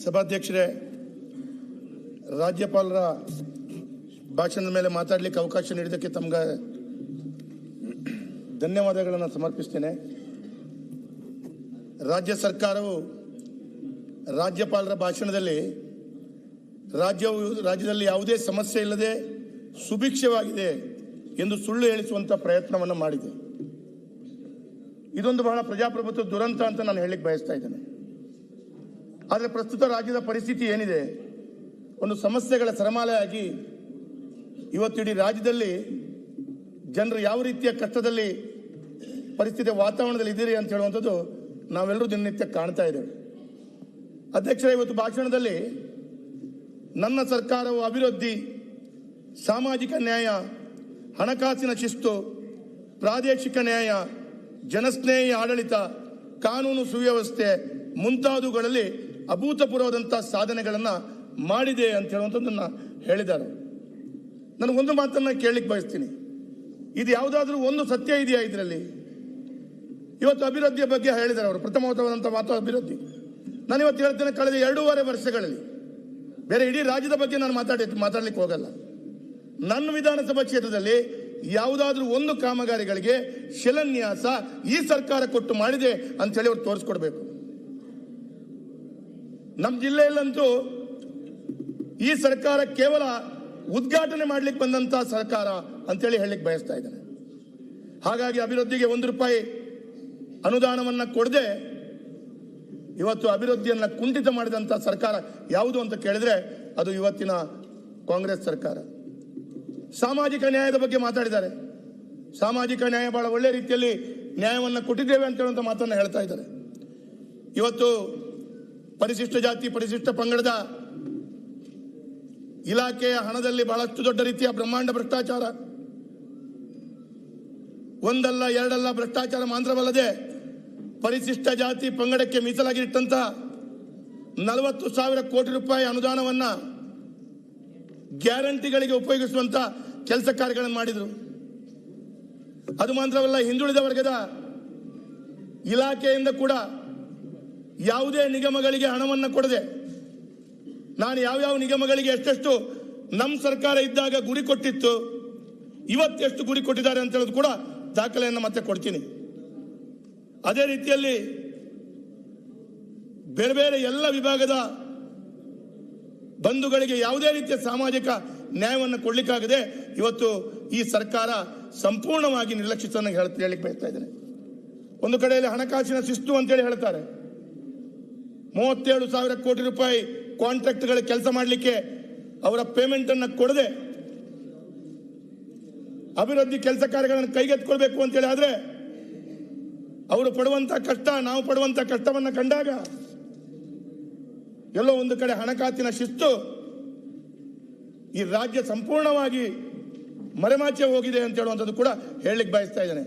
ಸಭಾಧ್ಯಕ್ಷರೇ, ರಾಜ್ಯಪಾಲರ ಭಾಷಣದ ಮೇಲೆ ಮಾತಾಡಲಿಕ್ಕೆ ಅವಕಾಶ ನೀಡಿದ್ದಕ್ಕೆ ತಮಗೆ ಧನ್ಯವಾದಗಳನ್ನು ಸಮರ್ಪಿಸ್ತೇನೆ. ರಾಜ್ಯ ಸರ್ಕಾರವು ರಾಜ್ಯಪಾಲರ ಭಾಷಣದಲ್ಲಿ ರಾಜ್ಯದಲ್ಲಿ ಯಾವುದೇ ಸಮಸ್ಯೆ ಇಲ್ಲದೆ ಸುಭಿಕ್ಷವಾಗಿದೆ ಎಂದು ಸುಳ್ಳು ಹೇಳಿಸುವಂಥ ಪ್ರಯತ್ನವನ್ನು ಮಾಡಿದೆ. ಇದೊಂದು ಬಹಳ ಪ್ರಜಾಪ್ರಭುತ್ವ ದುರಂತ ಅಂತ ನಾನು ಹೇಳಲಿಕ್ಕೆ ಬಯಸ್ತಾ ಇದ್ದೇನೆ. ಆದರೆ ಪ್ರಸ್ತುತ ರಾಜ್ಯದ ಪರಿಸ್ಥಿತಿ ಏನಿದೆ, ಒಂದು ಸಮಸ್ಯೆಗಳ ಸರಮಾಲೆಯಾಗಿ ಇವತ್ತಿಡೀ ರಾಜ್ಯದಲ್ಲಿ ಜನರು ಯಾವ ರೀತಿಯ ಕಷ್ಟದಲ್ಲಿ ಪರಿಸ್ಥಿತಿಯ ವಾತಾವರಣದಲ್ಲಿ ಇದ್ದೀರಿ ಅಂತ ಹೇಳುವಂಥದ್ದು ನಾವೆಲ್ಲರೂ ದಿನನಿತ್ಯ ಕಾಣ್ತಾ ಇದ್ದೇವೆ. ಅಧ್ಯಕ್ಷರೇ, ಇವತ್ತು ಭಾಷಣದಲ್ಲಿ ನನ್ನ ಸರ್ಕಾರವು ಅಭಿವೃದ್ಧಿ, ಸಾಮಾಜಿಕ ನ್ಯಾಯ, ಹಣಕಾಸಿನ ಶಿಸ್ತು, ಪ್ರಾದೇಶಿಕ ನ್ಯಾಯ, ಜನಸ್ನೇಹಿ ಆಡಳಿತ, ಕಾನೂನು ಸುವ್ಯವಸ್ಥೆ ಮುಂತಾದವುಗಳಲ್ಲಿ ಅಭೂತಪೂರ್ವದಂಥ ಸಾಧನೆಗಳನ್ನು ಮಾಡಿದೆ ಅಂತ ಹೇಳುವಂಥದ್ದನ್ನು ಹೇಳಿದ್ದಾರೆ. ನನಗೊಂದು ಮಾತನ್ನು ಕೇಳಲಿಕ್ಕೆ ಬಯಸ್ತೀನಿ, ಇದು ಯಾವುದಾದ್ರೂ ಒಂದು ಸತ್ಯ ಇದೆಯಾ ಇದರಲ್ಲಿ? ಇವತ್ತು ಅಭಿವೃದ್ಧಿಯ ಬಗ್ಗೆ ಹೇಳಿದ್ದಾರೆ ಅವರು, ಪ್ರಥಮವಾದಂಥ ಮಾತು ಅಭಿವೃದ್ಧಿ. ನಾನು ಇವತ್ತು ಹೇಳ್ತೇನೆ, ಕಳೆದ 2.5 ವರ್ಷಗಳಲ್ಲಿ, ಬೇರೆ ಇಡೀ ರಾಜ್ಯದ ಬಗ್ಗೆ ನಾನು ಮಾತಾಡ್ಲಿಕ್ಕೆ ಹೋಗಲ್ಲ, ನನ್ನ ವಿಧಾನಸಭಾ ಕ್ಷೇತ್ರದಲ್ಲಿ ಯಾವುದಾದ್ರೂ ಒಂದು ಕಾಮಗಾರಿಗಳಿಗೆ ಶಿಲಾನ್ಯಾಸ ಈ ಸರ್ಕಾರ ಕೊಟ್ಟು ಮಾಡಿದೆ ಅಂತೇಳಿ ಅವ್ರು ತೋರಿಸ್ಕೊಡ್ಬೇಕು. ನಮ್ಮ ಜಿಲ್ಲೆಯಲ್ಲಂತೂ ಈ ಸರ್ಕಾರ ಕೇವಲ ಉದ್ಘಾಟನೆ ಮಾಡ್ಲಿಕ್ಕೆ ಬಂದಂತ ಸರ್ಕಾರ ಅಂತೇಳಿ ಹೇಳಲಿಕ್ಕೆ ಬಯಸ್ತಾ ಇದ್ದೇನೆ. ಹಾಗಾಗಿ ಅಭಿವೃದ್ಧಿಗೆ 1 ರೂಪಾಯಿ ಅನುದಾನವನ್ನ ಕೊಡದೆ ಇವತ್ತು ಅಭಿವೃದ್ಧಿಯನ್ನ ಕುಂಠಿತ ಮಾಡಿದಂತ ಸರ್ಕಾರ ಯಾವುದು ಅಂತ ಕೇಳಿದ್ರೆ ಅದು ಇವತ್ತಿನ ಕಾಂಗ್ರೆಸ್ ಸರ್ಕಾರ. ಸಾಮಾಜಿಕ ನ್ಯಾಯದ ಬಗ್ಗೆ ಮಾತಾಡಿದ್ದಾರೆ. ಸಾಮಾಜಿಕ ನ್ಯಾಯ ಬಹಳ ಒಳ್ಳೆ ರೀತಿಯಲ್ಲಿ ನ್ಯಾಯವನ್ನು ಕೊಟ್ಟಿದ್ದೇವೆ ಅಂತ ಹೇಳುವಂತ ಮಾತನ್ನು ಹೇಳ್ತಾ ಇದ್ದಾರೆ. ಇವತ್ತು ಪರಿಶಿಷ್ಟ ಜಾತಿ, ಪರಿಶಿಷ್ಟ ಪಂಗಡದ ಇಲಾಖೆಯ ಹಣದಲ್ಲಿ ಬಹಳಷ್ಟು ದೊಡ್ಡ ರೀತಿಯ ಬ್ರಹ್ಮಾಂಡ ಭ್ರಷ್ಟಾಚಾರ, ಒಂದಲ್ಲ ಎರಡಲ್ಲ ಭ್ರಷ್ಟಾಚಾರ ಮಾತ್ರವಲ್ಲದೆ ಪರಿಶಿಷ್ಟ ಜಾತಿ ಪಂಗಡಕ್ಕೆ ಮೀಸಲಾಗಿಟ್ಟಂತ 40,000 ಕೋಟಿ ರೂಪಾಯಿ ಅನುದಾನವನ್ನ ಗ್ಯಾರಂಟಿಗಳಿಗೆ ಉಪಯೋಗಿಸುವಂತ ಕೆಲಸ ಕಾರ್ಯಗಳನ್ನು ಮಾಡಿದ್ರು. ಅದು ಮಾತ್ರವಲ್ಲ, ಹಿಂದುಳಿದ ವರ್ಗದ ಇಲಾಖೆಯಿಂದ ಕೂಡ ಯಾವುದೇ ನಿಗಮಗಳಿಗೆ ಹಣವನ್ನು ಕೊಡದೆ, ನಾನು ಯಾವ್ಯಾವ ನಿಗಮಗಳಿಗೆ ಎಷ್ಟೆಷ್ಟು ನಮ್ಮ ಸರ್ಕಾರ ಇದ್ದಾಗ ಗುರಿ ಕೊಟ್ಟಿತ್ತು, ಇವತ್ತೆಷ್ಟು ಗುರಿ ಕೊಟ್ಟಿದ್ದಾರೆ ಅಂತ ಹೇಳೋದು ಕೂಡ ದಾಖಲೆಯನ್ನು ಮತ್ತೆ ಕೊಡ್ತೀನಿ. ಅದೇ ರೀತಿಯಲ್ಲಿ ಬೇರೆ ಬೇರೆ ಎಲ್ಲ ವಿಭಾಗದ ಬಂಧುಗಳಿಗೆ ಯಾವುದೇ ರೀತಿಯ ಸಾಮಾಜಿಕ ನ್ಯಾಯವನ್ನು ಕೊಡ್ಲಿಕ್ಕಾಗದೆ ಇವತ್ತು ಈ ಸರ್ಕಾರ ಸಂಪೂರ್ಣವಾಗಿ ನಿರ್ಲಕ್ಷಿತವನ್ನು ಹೇಳಲಿಕ್ಕೆ ಬಯಸ್ತಾ ಇದ್ದೇನೆ. ಒಂದು ಕಡೆಯಲ್ಲಿ ಹಣಕಾಸಿನ ಶಿಸ್ತು ಅಂತೇಳಿ ಹೇಳ್ತಾರೆ. 37,000 ಕೋಟಿ ರೂಪಾಯಿ ಕಾಂಟ್ರಾಕ್ಟ್ಗಳ ಕೆಲಸ ಮಾಡಲಿಕ್ಕೆ ಅವರ ಪೇಮೆಂಟ್ ಅನ್ನು ಕೊಡದೆ ಅಭಿವೃದ್ಧಿ ಕೆಲಸ ಕಾರ್ಯಗಳನ್ನು ಕೈಗೆತ್ತಿಕೊಳ್ಬೇಕು ಅಂತೇಳಿ ಆದ್ರೆ ಅವರು ಪಡುವಂತ ಕಷ್ಟ, ನಾವು ಪಡುವಂತ ಕಷ್ಟವನ್ನು ಕಂಡಾಗ ಎಲ್ಲೋ ಒಂದು ಕಡೆ ಹಣಕಾಸಿನ ಶಿಸ್ತು ಈ ರಾಜ್ಯ ಸಂಪೂರ್ಣವಾಗಿ ಮರೆಮಾಚೆ ಹೋಗಿದೆ ಅಂತ ಹೇಳುವಂಥದ್ದು ಕೂಡ ಹೇಳಲಿಕ್ಕೆ ಬಯಸ್ತಾ ಇದ್ದೇನೆ.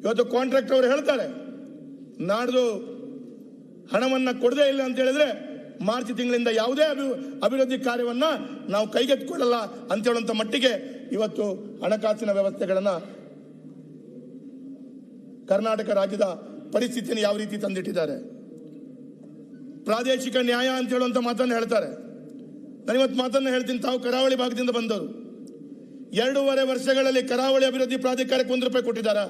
ಇವತ್ತು ಕಾಂಟ್ರಾಕ್ಟ್ ಅವರು ಹೇಳ್ತಾರೆ, ನಾಡ್ದು ಹಣವನ್ನ ಕೊಡದೇ ಇಲ್ಲ ಅಂತ ಹೇಳಿದ್ರೆ ಮಾರ್ಚ್ ತಿಂಗಳಿಂದ ಯಾವುದೇ ಅಭಿವೃದ್ಧಿ ಕಾರ್ಯವನ್ನ ನಾವು ಕೈಗೆತ್ತಿಕೊಳ್ಳಲ್ಲ ಅಂತ ಹೇಳುವಂತ ಮಟ್ಟಿಗೆ ಇವತ್ತು ಹಣಕಾಸಿನ ವ್ಯವಸ್ಥೆಗಳನ್ನ ಕರ್ನಾಟಕ ರಾಜ್ಯದ ಪರಿಸ್ಥಿತಿಯನ್ನು ಯಾವ ರೀತಿ ತಂದಿಟ್ಟಿದ್ದಾರೆ. ಪ್ರಾದೇಶಿಕ ನ್ಯಾಯ ಅಂತ ಹೇಳುವಂತ ಮಾತನ್ನು ಹೇಳ್ತಾರೆ. ನಾನು ಇವತ್ತು ಮಾತನ್ನು ಹೇಳ್ತೀನಿ, ತಾವು ಕರಾವಳಿ ಭಾಗದಿಂದ ಬಂದವರು. 2.5 ವರ್ಷಗಳಲ್ಲಿ ಕರಾವಳಿ ಅಭಿವೃದ್ಧಿ ಪ್ರಾಧಿಕಾರಕ್ಕೆ 1 ರೂಪಾಯಿ ಕೊಟ್ಟಿದ್ದಾರೆ.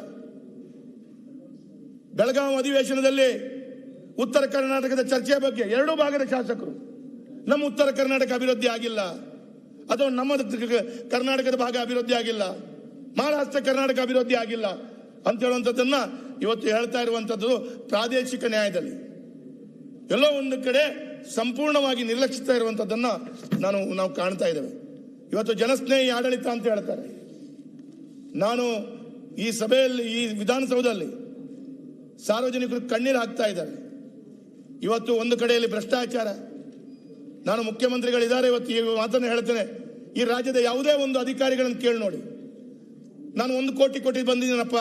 ಬೆಳಗಾವಿ ಅಧಿವೇಶನದಲ್ಲಿ ಉತ್ತರ ಕರ್ನಾಟಕದ ಚರ್ಚೆಯ ಬಗ್ಗೆ 2 ಭಾಗದ ಶಾಸಕರು, ನಮ್ಮ ಉತ್ತರ ಕರ್ನಾಟಕ ಅಭಿವೃದ್ಧಿ ಆಗಿಲ್ಲ, ಅಥವಾ ನಮ್ಮ ಕರ್ನಾಟಕದ ಭಾಗ ಅಭಿವೃದ್ಧಿ ಆಗಿಲ್ಲ, ಮಹಾರಾಷ್ಟ್ರ ಕರ್ನಾಟಕ ಅಭಿವೃದ್ಧಿ ಆಗಿಲ್ಲ ಅಂತ ಹೇಳುವಂಥದ್ದನ್ನ ಇವತ್ತು ಹೇಳ್ತಾ ಇರುವಂಥದ್ದು ಪ್ರಾದೇಶಿಕ ನ್ಯಾಯದಲ್ಲಿ ಎಲ್ಲೋ ಒಂದು ಕಡೆ ಸಂಪೂರ್ಣವಾಗಿ ನಿರ್ಲಕ್ಷಿತ ಇರುವಂಥದ್ದನ್ನ ನಾವು ಕಾಣ್ತಾ ಇದ್ದೇವೆ. ಇವತ್ತು ಜನಸ್ನೇಹಿ ಆಡಳಿತ ಅಂತ ಹೇಳ್ತಾರೆ. ನಾನು ಈ ಸಭೆಯಲ್ಲಿ, ಈ ವಿಧಾನಸೌಧದಲ್ಲಿ ಸಾರ್ವಜನಿಕರು ಕಣ್ಣೀರು ಹಾಕ್ತಾ ಇದ್ದಾರೆ. ಇವತ್ತು ಒಂದು ಕಡೆಯಲ್ಲಿ ಭ್ರಷ್ಟಾಚಾರ. ನಾನು ಮುಖ್ಯಮಂತ್ರಿಗಳಿದ್ದಾರೆ, ಇವತ್ತು ಈ ಮಾತನ್ನು ಹೇಳ್ತೇನೆ, ಈ ರಾಜ್ಯದ ಯಾವುದೇ ಒಂದು ಅಧಿಕಾರಿಗಳನ್ನು ಕೇಳಿ ನೋಡಿ, ನಾನು 1 ಕೋಟಿ ಕೊಟ್ಟು ಬಂದಿದ್ದೀನಪ್ಪ,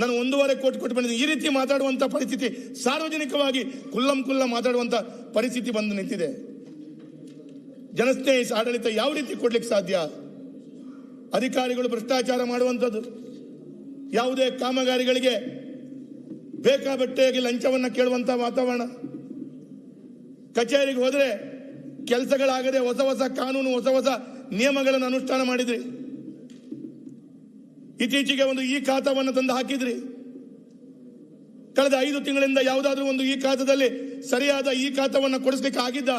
ನಾನು 1.5 ಕೋಟಿ ಕೊಟ್ಟು ಬಂದಿದ್ದೀನಿ, ಈ ರೀತಿ ಮಾತಾಡುವಂತ ಪರಿಸ್ಥಿತಿ, ಸಾರ್ವಜನಿಕವಾಗಿ ಕುಲ್ಲ ಮಾತಾಡುವಂತ ಪರಿಸ್ಥಿತಿ ಬಂದು ನಿಂತಿದೆ. ಜನಸ್ನೇಹಿ ಆಡಳಿತ ಯಾವ ರೀತಿ ಕೊಡ್ಲಿಕ್ಕೆ ಸಾಧ್ಯ? ಅಧಿಕಾರಿಗಳು ಭ್ರಷ್ಟಾಚಾರ ಮಾಡುವಂಥದ್ದು, ಯಾವುದೇ ಕಾಮಗಾರಿಗಳಿಗೆ ಬೇಕಾಬಟ್ಟೆಯಾಗಿ ಲಂಚವನ್ನು ಕೇಳುವಂತ ವಾತಾವರಣ, ಕಚೇರಿಗೆ ಹೋದ್ರೆ ಕೆಲಸಗಳಾಗದೆ ಹೊಸ ಹೊಸ ಕಾನೂನು, ಹೊಸ ಹೊಸ ನಿಯಮಗಳನ್ನು ಅನುಷ್ಠಾನ ಮಾಡಿದ್ರಿ. ಇತ್ತೀಚೆಗೆ ಒಂದು ಈ ಖಾತಾವನ್ನು ತಂದು ಹಾಕಿದ್ರಿ. ಕಳೆದ 5 ತಿಂಗಳಿಂದ ಯಾವುದಾದ್ರೂ ಒಂದು ಈ ಖಾತಾದಲ್ಲಿ ಸರಿಯಾದ ಈ ಖಾತಾವನ್ನು ಕೊಡಿಸ್ಲಿಕ್ಕೆ ಆಗಿದ್ದ?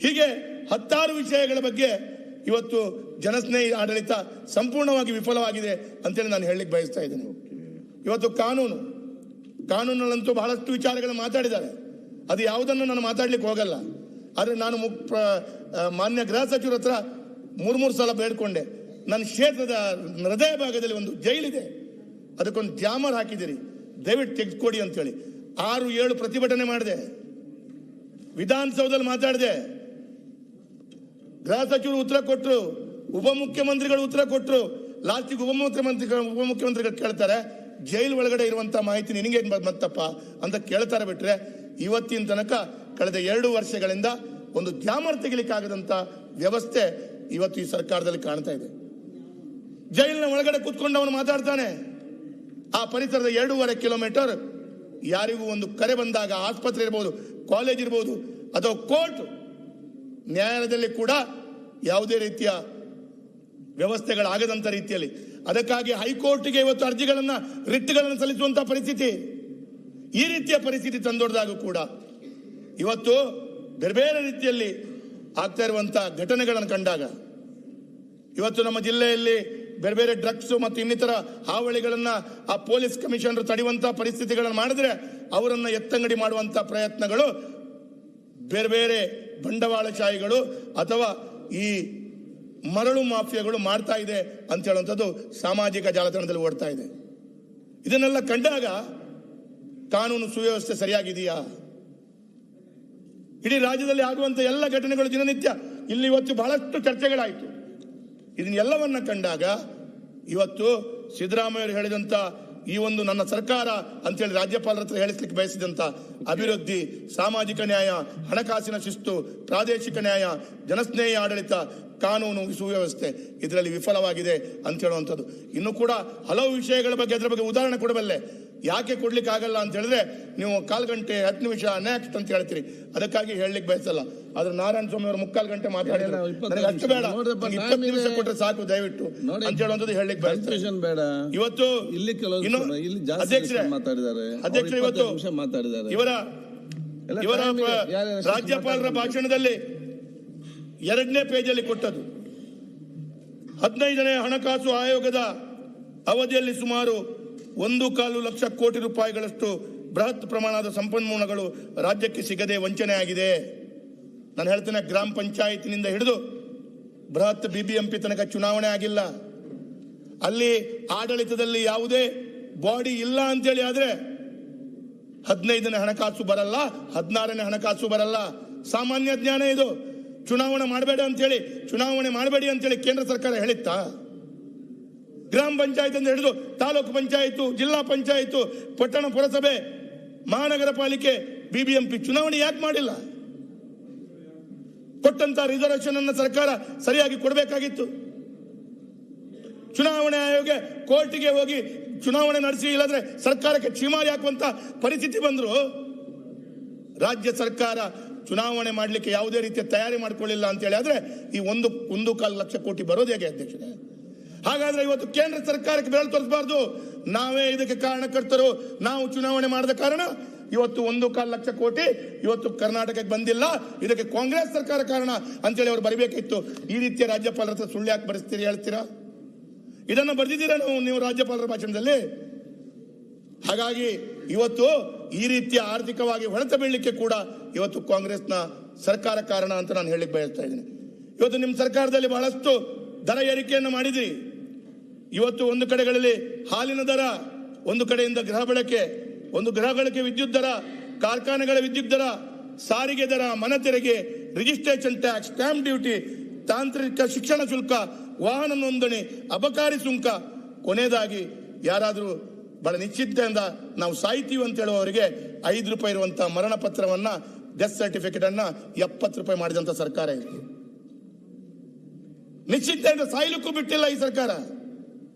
ಹೀಗೆ 10 ವಿಷಯಗಳ ಬಗ್ಗೆ ಇವತ್ತು ಜನಸ್ನೇಹಿ ಆಡಳಿತ ಸಂಪೂರ್ಣವಾಗಿ ವಿಫಲವಾಗಿದೆ ಅಂತೇಳಿ ನಾನು ಹೇಳಲಿಕ್ಕೆ ಬಯಸ್ತಾ ಇದ್ದೇನೆ. ಇವತ್ತು ಕಾನೂನಲ್ಲಂತೂ ಬಹಳಷ್ಟು ವಿಚಾರಗಳನ್ನು ಮಾತಾಡಿದ್ದಾರೆ. ಅದು ಯಾವುದನ್ನು ನಾನು ಮಾತಾಡ್ಲಿಕ್ಕೆ ಹೋಗಲ್ಲ. ಆದರೆ ನಾನು ಮಾನ್ಯ ಗೃಹ ಸಚಿವರ ಹತ್ರ 3 ಸಲ ಬೇಡ್ಕೊಂಡೆ. ನನ್ನ ಕ್ಷೇತ್ರದ ಹೃದಯ ಭಾಗದಲ್ಲಿ ಒಂದು ಜೈಲಿದೆ, ಅದಕ್ಕೊಂದು ಜಾಮರ್ ಹಾಕಿದ್ದೀರಿ, ದಯವಿಟ್ಟು ತೆಗೆದುಕೊಡಿ ಅಂತೇಳಿ 6-7 ಪ್ರತಿಭಟನೆ ಮಾಡಿದೆ. ವಿಧಾನಸೌಧದಲ್ಲಿ ಮಾತಾಡಿದೆ. ಗೃಹ ಸಚಿವರು ಉತ್ತರ ಕೊಟ್ಟರು, ಉಪಮುಖ್ಯಮಂತ್ರಿಗಳು ಉತ್ತರ ಕೊಟ್ಟರು. ಲಾಸ್ಟಿಗೆ ಉಪಮುಖ್ಯಮಂತ್ರಿಗಳು ಕೇಳ್ತಾರೆ, ಜೈಲು ಒಳಗಡೆ ಇರುವಂತಹ ಮಾಹಿತಿ ನಿನಗೆ ಮತ್ತಪ್ಪ ಅಂತ ಕೇಳ್ತಾರೆ. ಬಿಟ್ರೆ ಇವತ್ತಿನ ತನಕ ಕಳೆದ 2 ವರ್ಷಗಳಿಂದ ಒಂದು ಜಾಮರ್ ತೆಗಿಲಿಕ್ಕಾಗದಂತ ವ್ಯವಸ್ಥೆ ಇವತ್ತು ಈ ಸರ್ಕಾರದಲ್ಲಿ ಕಾಣ್ತಾ ಇದೆ. ಜೈಲಿನ ಒಳಗಡೆ ಕೂತ್ಕೊಂಡು ಅವನು ಮಾತಾಡ್ತಾನೆ. ಆ ಪರಿಸರದ 2.5 ಕಿಲೋಮೀಟರ್ ಯಾರಿಗೂ ಒಂದು ಕರೆ ಬಂದಾಗ, ಆಸ್ಪತ್ರೆ ಇರ್ಬೋದು, ಕಾಲೇಜ್ ಇರ್ಬೋದು ಅಥವಾ ಕೋರ್ಟ್, ನ್ಯಾಯಾಲಯದಲ್ಲಿ ಕೂಡ ಯಾವುದೇ ರೀತಿಯ ವ್ಯವಸ್ಥೆಗಳಾಗದಂತ ರೀತಿಯಲ್ಲಿ, ಅದಕ್ಕಾಗಿ ಹೈಕೋರ್ಟ್ಗೆ ಇವತ್ತು ಅರ್ಜಿಗಳನ್ನ, ರಿಟ್ಗಳನ್ನು ಸಲ್ಲಿಸುವಂತಹ ಪರಿಸ್ಥಿತಿ. ಈ ರೀತಿಯ ಪರಿಸ್ಥಿತಿ ತಂದೊಡ್ದಾಗ ಕೂಡ ಇವತ್ತು ಬೇರೆ ಬೇರೆ ರೀತಿಯಲ್ಲಿ ಆಗ್ತಾ ಇರುವಂತಹ ಘಟನೆಗಳನ್ನು ಕಂಡಾಗ, ಇವತ್ತು ನಮ್ಮ ಜಿಲ್ಲೆಯಲ್ಲಿ ಬೇರೆ ಬೇರೆ ಡ್ರಗ್ಸ್ ಮತ್ತು ಇನ್ನಿತರ ಹಾವಳಿಗಳನ್ನ ಆ ಪೊಲೀಸ್ ಕಮಿಷನರ್ ತಡೆಯುವಂತಹ ಪರಿಸ್ಥಿತಿಗಳನ್ನು ಮಾಡಿದ್ರೆ ಅವರನ್ನ ಎತ್ತಂಗಡಿ ಮಾಡುವಂತಹ ಪ್ರಯತ್ನಗಳು ಬೇರೆ ಬೇರೆ ಬಂಡವಾಳಶಾಹಿಗಳು ಅಥವಾ ಈ ಮರಳು ಮಾಫಿಯಾಗಳು ಮಾಡ್ತಾ ಇದೆ ಅಂತ ಹೇಳುವಂಥದ್ದು ಸಾಮಾಜಿಕ ಜಾಲತಾಣದಲ್ಲಿ ಓಡ್ತಾ ಇದೆ. ಇದನ್ನೆಲ್ಲ ಕಂಡಾಗ ಕಾನೂನು ಸುವ್ಯವಸ್ಥೆ ಸರಿಯಾಗಿದೆಯಾ? ಇಡೀ ರಾಜ್ಯದಲ್ಲಿ ಆಗುವಂತ ಎಲ್ಲ ಘಟನೆಗಳು ದಿನನಿತ್ಯ ಇಲ್ಲಿ ಇವತ್ತು ಬಹಳಷ್ಟು ಚರ್ಚೆಗಳಾಯಿತು. ಇದನ್ನೆಲ್ಲವನ್ನ ಕಂಡಾಗ ಇವತ್ತು ಸಿದ್ದರಾಮಯ್ಯ ಹೇಳಿದಂತ ಈ ಒಂದು ನನ್ನ ಸರ್ಕಾರ ಅಂತೇಳಿ ರಾಜ್ಯಪಾಲರ ಹತ್ರ ಹೇಳಿಸ್ಲಿಕ್ಕೆ ಬಯಸಿದಂತ ಅಭಿವೃದ್ಧಿ, ಸಾಮಾಜಿಕ ನ್ಯಾಯ, ಹಣಕಾಸಿನ ಶಿಸ್ತು, ಪ್ರಾದೇಶಿಕ ನ್ಯಾಯ, ಜನಸ್ನೇಹಿ ಆಡಳಿತ, ಕಾನೂನು ಸುವ್ಯವಸ್ಥೆ ಇದರಲ್ಲಿ ವಿಫಲವಾಗಿದೆ ಅಂತ ಹೇಳುವಂಥದ್ದು. ಇನ್ನು ಕೂಡ ಹಲವು ವಿಷಯಗಳ ಬಗ್ಗೆ ಅದರ ಬಗ್ಗೆ ಉದಾಹರಣೆ ಕೊಡಬಲ್ಲೆ. ಯಾಕೆ ಕೊಡ್ಲಿಕ್ಕೆ ಆಗಲ್ಲ ಅಂತ ಹೇಳಿದ್ರೆ ನೀವು 1/4 ಗಂಟೆ 10 ನಿಮಿಷ ನೆಕ್ಸ್ಟ್ ಅಂತ ಹೇಳ್ತೀರಿ. ಅದಕ್ಕಾಗಿ ಹೇಳಲಿಕ್ಕೆ ಬಯಸಲ್ಲ. ಆದ್ರೆ ನಾರಾಯಣ ಸ್ವಾಮಿ ಅವರು 3/4 ಗಂಟೆ ಮಾತಾಡಿದ್ರು. ನನಗೆ ಅಷ್ಟು ಬೇಡ, 20 ನಿಮಿಷ ಕೊಟ್ಟರೆ ಸಾಕು ದಯವಿಟ್ಟು ಅಂತ ಹೇಳುವಂಥದ್ದು ಹೇಳಲಿಕ್ಕೆ ಬಯಸ್ತೇನೆ. ಇವತ್ತು ಅಧ್ಯಕ್ಷರು ಇವತ್ತು ಇವರ ರಾಜ್ಯಪಾಲರ ಭಾಷಣದಲ್ಲಿ 2ನೇ ಪೇಜಲ್ಲಿ ಕೊಟ್ಟದ್ದು 15ನೇ ಹಣಕಾಸು ಆಯೋಗದ ಅವಧಿಯಲ್ಲಿ ಸುಮಾರು 1.25 ಲಕ್ಷ ಕೋಟಿ ರೂಪಾಯಿಗಳಷ್ಟು ಬೃಹತ್ ಪ್ರಮಾಣದ ಸಂಪನ್ಮೂಲಗಳು ರಾಜ್ಯಕ್ಕೆ ಸಿಗದೆ ವಂಚನೆ ಆಗಿದೆ. ನಾನು ಹೇಳ್ತೇನೆ, ಗ್ರಾಮ ಪಂಚಾಯತ್ನಿಂದ ಹಿಡಿದು ಬೃಹತ್ BBMP ತನಕ ಚುನಾವಣೆ ಆಗಿಲ್ಲ. ಅಲ್ಲಿ ಆಡಳಿತದಲ್ಲಿ ಯಾವುದೇ ಬಾಡಿ ಇಲ್ಲ ಅಂತೇಳಿ ಆದ್ರೆ 15ನೇ ಹಣಕಾಸು ಬರಲ್ಲ, 16ನೇ ಹಣಕಾಸು ಬರಲ್ಲ. ಸಾಮಾನ್ಯ ಜ್ಞಾನ ಇದು. ಚುನಾವಣೆ ಮಾಡಬೇಡಿ ಅಂತೇಳಿ ಕೇಂದ್ರ ಸರ್ಕಾರ ಹೇಳಿತ್ತಾ? ಗ್ರಾಮ ಪಂಚಾಯತ್ ಅಂತ ಹಿಡಿದು ತಾಲೂಕು ಪಂಚಾಯತ್, ಜಿಲ್ಲಾ ಪಂಚಾಯತ್, ಪಟ್ಟಣ ಪುರಸಭೆ, ಮಹಾನಗರ ಪಾಲಿಕೆ, BBMP ಚುನಾವಣೆ ಯಾಕೆ ಮಾಡಿಲ್ಲ? ಕೊಟ್ಟಂತ ರಿಸರ್ವೇಶನ್ ಅನ್ನು ಸರ್ಕಾರ ಸರಿಯಾಗಿ ಕೊಡಬೇಕಾಗಿತ್ತು. ಚುನಾವಣೆ ಆಯೋಗ ಕೋರ್ಟಿಗೆ ಹೋಗಿ ಚುನಾವಣೆ ನಡೆಸಿ, ಇಲ್ಲದ್ರೆ ಸರ್ಕಾರಕ್ಕೆ ಕ್ಷಿಮಾರಿ ಹಾಕುವಂತ ಪರಿಸ್ಥಿತಿ ಬಂದ್ರು. ರಾಜ್ಯ ಸರ್ಕಾರ ಚುನಾವಣೆ ಮಾಡಲಿಕ್ಕೆ ಯಾವುದೇ ರೀತಿಯ ತಯಾರಿ ಮಾಡಿಕೊಳ್ಳಿಲ್ಲ ಅಂತ ಹೇಳಿ ಆದ್ರೆ ಈ 1.25 ಲಕ್ಷ ಕೋಟಿ ಬರೋದು ಹೇಗೆ ಅಧ್ಯಕ್ಷರೇ? ಹಾಗಾದ್ರೆ ಇವತ್ತು ಕೇಂದ್ರ ಸರ್ಕಾರಕ್ಕೆ ಬೆರಳು ತೋರಿಸಬಾರ್ದು. ನಾವೇ ಇದಕ್ಕೆ ಕಾರಣಕರ್ತರು, ನಾವು ಚುನಾವಣೆ ಮಾಡದ ಕಾರಣ ಇವತ್ತು 1.25 ಲಕ್ಷ ಕೋಟಿ ಇವತ್ತು ಕರ್ನಾಟಕಕ್ಕೆ ಬಂದಿಲ್ಲ, ಇದಕ್ಕೆ ಕಾಂಗ್ರೆಸ್ ಸರ್ಕಾರ ಕಾರಣ ಅಂತೇಳಿ ಅವರು ಬರಬೇಕಿತ್ತು. ಈ ರೀತಿಯ ರಾಜ್ಯಪಾಲರ ಹತ್ರ ಸುಳ್ಳು ಯಾಕೆ ಬರೆಸ್ತೀರಿ ಹೇಳ್ತೀರಾ? ಇದನ್ನು ಬರೆದಿದ್ದೀರಾ ನೀವು ರಾಜ್ಯಪಾಲರ ಭಾಷಣದಲ್ಲಿ? ಹಾಗಾಗಿ ಇವತ್ತು ಈ ರೀತಿಯ ಆರ್ಥಿಕವಾಗಿ ಹೊಡೆತ ಬೀಳಲಿಕ್ಕೆ ಕೂಡ ಇವತ್ತು ಕಾಂಗ್ರೆಸ್ನ ಸರ್ಕಾರ ಕಾರಣ ಅಂತ ನಾನು ಹೇಳಿಕ್ಕೆ ಬಯಸ್ತಾ ಇದ್ದೀನಿ. ಇವತ್ತು ನಿಮ್ಮ ಸರ್ಕಾರದಲ್ಲಿ ಬಹಳಷ್ಟು ದರ ಏರಿಕೆಯನ್ನು ಮಾಡಿದ್ರಿ. ಇವತ್ತು ಒಂದು ಕಡೆಗಳಲ್ಲಿ ಹಾಲಿನ ದರ, ಒಂದು ಕಡೆಯಿಂದ ಗೃಹ ಬಳಕೆ ವಿದ್ಯುತ್ ದರ, ಕಾರ್ಖಾನೆಗಳ ವಿದ್ಯುತ್ ದರ, ಸಾರಿಗೆ ದರ, ಮನೆ ತೆರಿಗೆ, ರಿಜಿಸ್ಟ್ರೇಷನ್ ಟ್ಯಾಕ್ಸ್, ಸ್ಟಾಂಪ್ ಡ್ಯೂಟಿ, ತಾಂತ್ರಿಕ ಶಿಕ್ಷಣ ಶುಲ್ಕ, ವಾಹನ ನೋಂದಣಿ, ಅಬಕಾರಿ ಸುಂಕ, ಕೊನೆಯದಾಗಿ ಯಾರಾದರೂ ಬಹಳ ನಿಶ್ಚಿತೆಯಿಂದ ನಾವು ಸಾಯ್ತೀವಿ ಅಂತ ಹೇಳುವವರಿಗೆ 5 ರೂಪಾಯಿ ಇರುವಂತಹ ಮರಣ ಪತ್ರವನ್ನ, ಡೆತ್ ಸರ್ಟಿಫಿಕೇಟ್ ಅನ್ನ 70 ರೂಪಾಯಿ ಮಾಡಿದಂತ ಸರ್ಕಾರ ಇದೆ. ನಿಶ್ಚಿತೆಯಿಂದ ಸಾಯ್ಲಿಕ್ಕೂ ಬಿಟ್ಟಿಲ್ಲ ಈ ಸರ್ಕಾರ.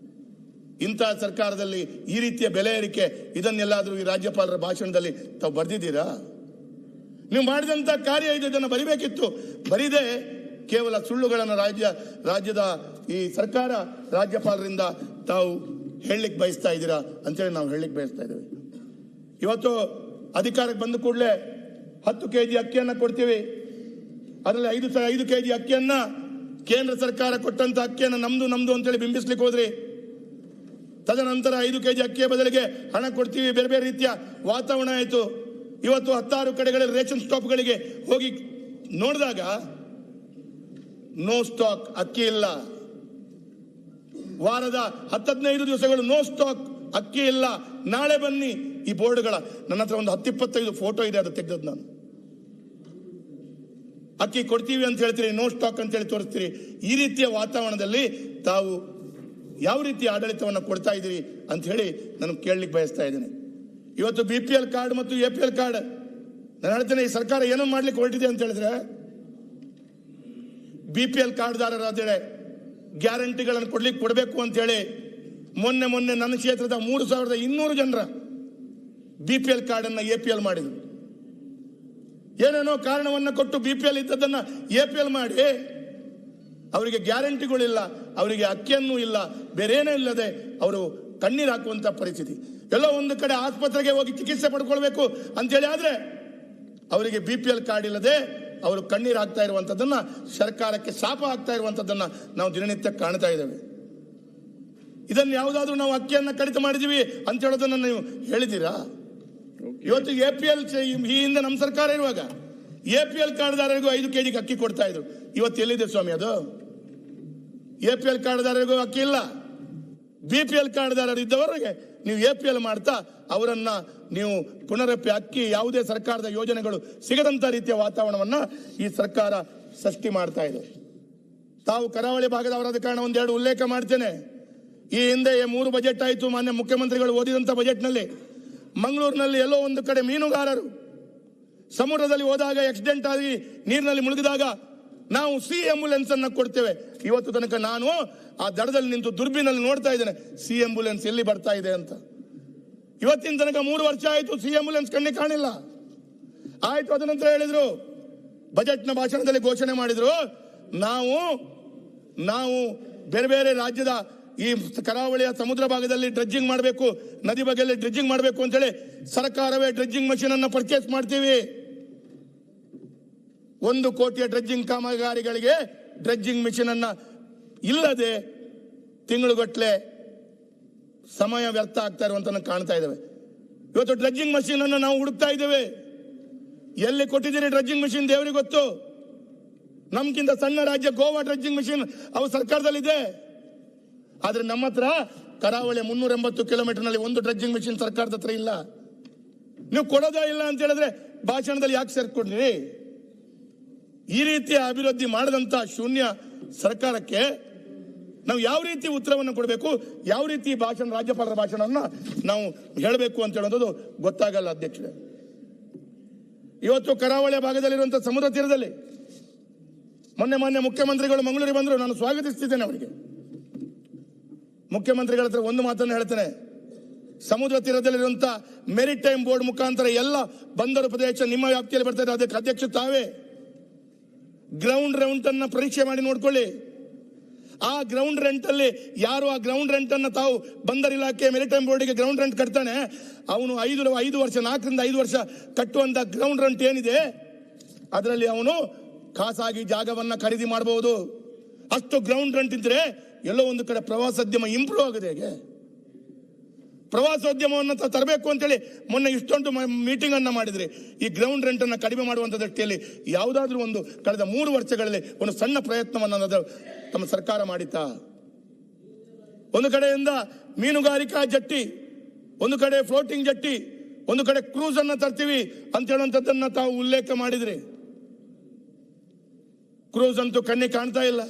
ಇಂತಹ ಸರ್ಕಾರದಲ್ಲಿ ಈ ರೀತಿಯ ಬೆಲೆ ಏರಿಕೆ, ಇದನ್ನೆಲ್ಲಾದ್ರೂ ಈ ರಾಜ್ಯಪಾಲರ ಭಾಷಣದಲ್ಲಿ ತಾವು ಬರ್ದಿದ್ದೀರಾ? ನೀವು ಮಾಡಿದಂಥ ಕಾರ್ಯ ಇದೆ, ಇದನ್ನು ಬರಿಬೇಕಿತ್ತು. ಬರಿದೆ ಕೇವಲ ಸುಳ್ಳುಗಳನ್ನು ರಾಜ್ಯದ ಈ ಸರ್ಕಾರ ರಾಜ್ಯಪಾಲರಿಂದ ತಾವು ಹೇಳಲಿಕ್ಕೆ ಬಯಸ್ತಾ ಇದ್ದೀರಾ ಅಂತೇಳಿ ನಾವು ಹೇಳಲಿಕ್ಕೆ ಬಯಸ್ತಾ ಇದ್ದೇವೆ. ಇವತ್ತು ಅಧಿಕಾರಕ್ಕೆ ಬಂದ ಕೂಡಲೇ 10 kg ಅಕ್ಕಿಯನ್ನು ಕೊಡ್ತೀವಿ. ಅದರಲ್ಲಿ 5 kg ಅಕ್ಕಿಯನ್ನ ಕೇಂದ್ರ ಸರ್ಕಾರ ಕೊಟ್ಟಂತ ಅಕ್ಕಿಯನ್ನು ನಮ್ದು ಅಂತೇಳಿ ಬಿಂಬಿಸ್ಲಿಕ್ಕೆ ಹೋದ್ರಿ. ತದನಂತರ 5 kg ಅಕ್ಕಿಯ ಬದಲಿಗೆ ಹಣ ಕೊಡ್ತೀವಿ, ಬೇರೆ ಬೇರೆ ರೀತಿಯ ವಾತಾವರಣ ಆಯಿತು. ಇವತ್ತು 16 ಕಡೆಗಳಲ್ಲಿ ರೇಷನ್ ಸ್ಟಾಪ್ಗಳಿಗೆ ಹೋಗಿ ನೋಡಿದಾಗ ನೋ ಸ್ಟಾಕ್, ಅಕ್ಕಿ ಇಲ್ಲ. ವಾರದ 10-15 ದಿವಸಗಳು ನೋ ಸ್ಟಾಕ್, ಅಕ್ಕಿ ಇಲ್ಲ, ನಾಳೆ ಬನ್ನಿ. ಈ ಬೋರ್ಡ್ಗಳ ನನ್ನ ಹತ್ರ ಒಂದು 10-25 ಫೋಟೋ ಇದೆ, ಅದು ತೆಗೆದದ್ದು ನಾನು. ಅಕ್ಕಿ ಕೊಡ್ತೀವಿ ಅಂತ ಹೇಳ್ತೀರಿ, ನೋ ಸ್ಟಾಕ್ ಅಂತ ಹೇಳಿ ತೋರಿಸ್ತೀರಿ. ಈ ರೀತಿಯ ವಾತಾವರಣದಲ್ಲಿ ತಾವು ಯಾವ ರೀತಿ ಆಡಳಿತವನ್ನು ಕೊಡ್ತಾ ಇದ್ದೀರಿ ಅಂತ ಹೇಳಿ ನಾನು ಕೇಳಲಿಕ್ಕೆ ಬಯಸ್ತಾ ಇದ್ದೇನೆ. ಇವತ್ತು BPL ಕಾರ್ಡ್ ಮತ್ತು APL ಕಾರ್ಡ್, ನಾನು ಹೇಳ್ತೇನೆ, ಈ ಸರ್ಕಾರ ಏನೋ ಮಾಡ್ಲಿಕ್ಕೆ ಹೊರಟಿದೆ ಅಂತ ಹೇಳಿದ್ರೆ, BPL ಕಾರ್ಡ್ದಾರರಾದರೆ ಗ್ಯಾರಂಟಿಗಳನ್ನು ಕೊಡಬೇಕು ಅಂತ ಹೇಳಿ ಮೊನ್ನೆ ನನ್ನ ಕ್ಷೇತ್ರದ 3200 ಜನರ BPL ಕಾರ್ಡನ್ನು APL ಮಾಡಿದ್ರು. ಏನೇನೋ ಕಾರಣವನ್ನು ಕೊಟ್ಟು BPL ಇದ್ದದನ್ನ APL ಮಾಡಿ ಅವರಿಗೆ ಗ್ಯಾರಂಟಿಗಳಿಲ್ಲ, ಅವರಿಗೆ ಅಕ್ಕಿಯನ್ನೂ ಇಲ್ಲ, ಬೇರೇನೂ ಇಲ್ಲದೆ ಅವರು ಕಣ್ಣೀರು ಹಾಕುವಂತ ಪರಿಸ್ಥಿತಿ. ಎಲ್ಲೋ ಒಂದು ಕಡೆ ಆಸ್ಪತ್ರೆಗೆ ಹೋಗಿ ಚಿಕಿತ್ಸೆ ಪಡ್ಕೊಳ್ಬೇಕು ಅಂತೇಳಿ ಆದ್ರೆ ಅವರಿಗೆ BPL ಕಾರ್ಡ್ ಇಲ್ಲದೆ ಅವರು ಕಣ್ಣೀರು ಹಾಕ್ತಾ ಇರುವಂತದ್ದನ್ನ, ಸರ್ಕಾರಕ್ಕೆ ಶಾಪ ಆಗ್ತಾ ಇರುವಂತದ್ದನ್ನ ನಾವು ದಿನನಿತ್ಯ ಕಾಣ್ತಾ ಇದ್ದೇವೆ. ಇದನ್ನು ಯಾವುದಾದ್ರೂ ನಾವು ಅಕ್ಕಿಯನ್ನ ಕಡಿತ ಮಾಡಿದೀವಿ ಅಂತ ಹೇಳೋದನ್ನ ನೀವು ಹೇಳಿದ್ದೀರಾ? ಇವತ್ತು APL ಈ ಹಿಂದೆ ನಮ್ಮ ಸರ್ಕಾರ ಇರುವಾಗ APL ಕಾರ್ಡ್ದಾರರಿಗೂ 5 kg ಅಕ್ಕಿ ಕೊಡ್ತಾ ಇದ್ರು. ಇವತ್ತು ಎಲ್ಲಿದೆ ಸ್ವಾಮಿ ಅದು? APL ಕಾರ್ಡ್ದಾರರಿಗೂ ಅಕ್ಕಿ ಇಲ್ಲ. BPL ಕಾರ್ಡ್ದಾರರು ಇದ್ದವರಿಗೆ ನೀವು APL ಮಾಡ್ತಾ ಅವರನ್ನ ನೀವು ಪುನರಪಿ ಅಕ್ಕಿ, ಯಾವುದೇ ಸರ್ಕಾರದ ಯೋಜನೆಗಳು ಸಿಗದಂತ ರೀತಿಯ ವಾತಾವರಣವನ್ನ ಈ ಸರ್ಕಾರ ಸೃಷ್ಟಿ ಮಾಡ್ತಾ ಇದೆ. ತಾವು ಕರಾವಳಿ ಭಾಗದವರಾದ ಕಾರಣ ಒಂದೆರಡು ಉಲ್ಲೇಖ ಮಾಡ್ತೇನೆ. ಈ ಹಿಂದೆ 3 ಬಜೆಟ್ ಆಯಿತು. ಮಾನ್ಯ ಮುಖ್ಯಮಂತ್ರಿಗಳು ಓದಿದಂತ ಬಜೆಟ್ನಲ್ಲಿ ಮಂಗಳೂರಿನಲ್ಲಿ ಎಲ್ಲೋ ಒಂದು ಕಡೆ ಮೀನುಗಾರರು ಸಮುದ್ರದಲ್ಲಿ ಹೋದಾಗ ಆಕ್ಸಿಡೆಂಟ್ ಆಗಿ ನೀರಿನಲ್ಲಿ ಮುಳುಗಿದಾಗ ನಾವು C ಆಂಬ್ಯುಲೆನ್ಸ್ ಅನ್ನ ಕೊಡ್ತೇವೆ. ಇವತ್ತು ತನಕ ನಾನು ಆ ದಡದಲ್ಲಿ ನಿಂತು ದುರ್ಬಿನಲ್ಲಿ ನೋಡ್ತಾ ಇದ್ದೇನೆ C ಆಂಬ್ಯುಲೆನ್ಸ್ ಎಲ್ಲಿ ಬರ್ತಾ ಇದೆ ಅಂತ. ಇವತ್ತಿನ ತನಕ 3 ವರ್ಷ ಆಯಿತು, C ಆಂಬ್ಯುಲೆನ್ಸ್ ಕಣ್ಣಿ ಕಾಣಿಲ್ಲ. ಆಯ್ತು, ಅದನಂತರ ಹೇಳಿದ್ರು, ಬಜೆಟ್ನ ಭಾಷಣದಲ್ಲಿ ಘೋಷಣೆ ಮಾಡಿದ್ರು, ನಾವು ಬೇರೆ ಬೇರೆ ರಾಜ್ಯದ ಈ ಕರಾವಳಿಯ ಸಮುದ್ರ ಭಾಗದಲ್ಲಿ ಡ್ರೆಡ್ಜಿಂಗ್ ಮಾಡಬೇಕು, ನದಿ ಬಗೆಯಲ್ಲಿ ಡ್ರೆಡ್ಜಿಂಗ್ ಮಾಡಬೇಕು ಅಂತ ಹೇಳಿ ಸರ್ಕಾರವೇ ಡ್ರೆಡ್ಜಿಂಗ್ ಮಷೀನ್ ಅನ್ನ ಪರ್ಚೇಸ್ ಮಾಡ್ತೀವಿ. 1 ಕೋಟಿಯ ಡ್ರೆಡ್ಜಿಂಗ್ ಕಾಮಗಾರಿಗಳಿಗೆ ಡ್ರೆಡ್ಜಿಂಗ್ ಮಿಷನ್ ಅನ್ನ ಇಲ್ಲದೆ ತಿಂಗಳುಗಟ್ಟಲೆ ಸಮಯ ವ್ಯರ್ಥ ಆಗ್ತಾ ಇರುವಂತ ಕಾಣ್ತಾ ಇದ್ದೇವೆ. ಇವತ್ತು ಡ್ರೆಡ್ಜಿಂಗ್ ಮಷೀನ್ ಅನ್ನು ನಾವು ಹುಡುಕ್ತಾ ಇದ್ದೇವೆ. ಎಲ್ಲಿ ಕೊಟ್ಟಿದ್ದೀರಿ ಡ್ರೆಡ್ಜಿಂಗ್ ಮಷೀನ್ ದೇವರಿಗೆ ಗೊತ್ತು. ನಮ್ಗಿಂತ ಸಣ್ಣ ರಾಜ್ಯ ಗೋವಾ ಡ್ರೆಡ್ಜಿಂಗ್ ಮಷೀನ್ ಅವು ಸರ್ಕಾರದಲ್ಲಿದೆ. ಆದ್ರೆ ನಮ್ಮ ಹತ್ರ ಕರಾವಳಿ 380 ಕಿಲೋಮೀಟರ್ನಲ್ಲಿ 1 ಡ್ರೆಡ್ಜಿಂಗ್ ಮಷೀನ್ ಸರ್ಕಾರದ ಹತ್ರ ಇಲ್ಲ. ನೀವು ಕೊಡೋದೇ ಇಲ್ಲ ಅಂತ ಹೇಳಿದ್ರೆ ಭಾಷಣದಲ್ಲಿ ಯಾಕೆ ಸೇರ್ಕೊಂಡ್ರಿ? ಈ ರೀತಿಯ ಅಭಿವೃದ್ಧಿ ಮಾಡದಂತ ಶೂನ್ಯ ಸರ್ಕಾರಕ್ಕೆ ನಾವು ಯಾವ ರೀತಿ ಉತ್ತರವನ್ನು ಕೊಡಬೇಕು, ಯಾವ ರೀತಿ ರಾಜ್ಯಪಾಲರ ಭಾಷಣವನ್ನ ನಾವು ಹೇಳಬೇಕು ಅಂತ ಹೇಳೋದು ಗೊತ್ತಾಗಲ್ಲ ಅಧ್ಯಕ್ಷರೇ. ಇವತ್ತು ಕರಾವಳಿಯ ಭಾಗದಲ್ಲಿರುವಂತಹ ಸಮುದ್ರ ತೀರದಲ್ಲಿ ಮೊನ್ನೆ ಮುಖ್ಯಮಂತ್ರಿಗಳು ಮಂಗಳೂರಿಗೆ ಬಂದರು. ನಾನು ಸ್ವಾಗತಿಸ್ತಿದ್ದೇನೆ ಅವರಿಗೆ. ಮುಖ್ಯಮಂತ್ರಿಗಳ ಹತ್ರ ಒಂದು ಮಾತನ್ನು ಹೇಳ್ತೇನೆ, ಸಮುದ್ರ ತೀರದಲ್ಲಿರುವಂತಹ ಮೆರಿಟೈಮ್ ಬೋರ್ಡ್ ಮುಖಾಂತರ ಎಲ್ಲ ಬಂದರು ಪ್ರದೇಶ ನಿಮ್ಮ ವ್ಯಾಪ್ತಿಯಲ್ಲಿ ಬರ್ತಾ ಇದೆ. ಅದಕ್ಕೆ ಅಧ್ಯಕ್ಷ ತಾವೇ ಗ್ರೌಂಡ್ ರೆಂಟ್ ಅನ್ನ ಪರೀಕ್ಷೆ ಮಾಡಿ ನೋಡ್ಕೊಳ್ಳಿ. ಆ ಗ್ರೌಂಡ್ ರೆಂಟ್ ಅಲ್ಲಿ ಯಾರು ಆ ಗ್ರೌಂಡ್ ರೆಂಟ್ ಅನ್ನ ತಾವು ಬಂದರ್ ಇಲಾಖೆ ಮೆರಿಟೈಮ್ ಬೋರ್ಡ್ಗೆ ಗ್ರೌಂಡ್ ರೆಂಟ್ ಕಟ್ತಾನೆ, ಅವನು 5 ವರ್ಷ 4 ರಿಂದ 5 ವರ್ಷ ಕಟ್ಟುವಂತ ಗ್ರೌಂಡ್ ರೆಂಟ್ ಏನಿದೆ ಅದರಲ್ಲಿ ಅವನು ಖಾಸಗಿ ಜಾಗವನ್ನ ಖರೀದಿ ಮಾಡಬಹುದು. ಅಷ್ಟು ಗ್ರೌಂಡ್ ರೆಂಟ್ ಇದ್ರೆ ಎಲ್ಲೋ ಒಂದು ಕಡೆ ಪ್ರವಾಸೋದ್ಯಮ ಇಂಪ್ರೂವ್ ಆಗಿದೆ. ಹೇಗೆ ಪ್ರವಾಸೋದ್ಯಮವನ್ನು ತರಬೇಕು ಅಂತೇಳಿ ಮೊನ್ನೆ ಇಷ್ಟೊಂದು ಮೀಟಿಂಗ್ ಅನ್ನ ಮಾಡಿದ್ರಿ. ಈ ಗ್ರೌಂಡ್ ರೆಂಟ್ ಅನ್ನ ಕಡಿಮೆ ಮಾಡುವಂತ ದೃಷ್ಟಿಯಲ್ಲಿ ಯಾವುದಾದ್ರೂ ಒಂದು ಕಳೆದ 3 ವರ್ಷಗಳಲ್ಲಿ ಒಂದು ಸಣ್ಣ ಪ್ರಯತ್ನವನ್ನು ತಮ್ಮ ಸರ್ಕಾರ ಮಾಡಿತಾ? ಒಂದು ಕಡೆಯಿಂದ ಮೀನುಗಾರಿಕಾ ಜಟ್ಟಿ, ಒಂದು ಕಡೆ ಫ್ಲೋಟಿಂಗ್ ಜಟ್ಟಿ, ಒಂದು ಕಡೆ ಕ್ರೂಸ್ ಅನ್ನ ತರ್ತೀವಿ ಅಂತ ಹೇಳುವಂತದ್ದನ್ನ ತಾವು ಉಲ್ಲೇಖ ಮಾಡಿದ್ರಿ. ಕ್ರೂಸ್ ಅಂತೂ ಕಣ್ಣಿ ಕಾಣ್ತಾ ಇಲ್ಲ.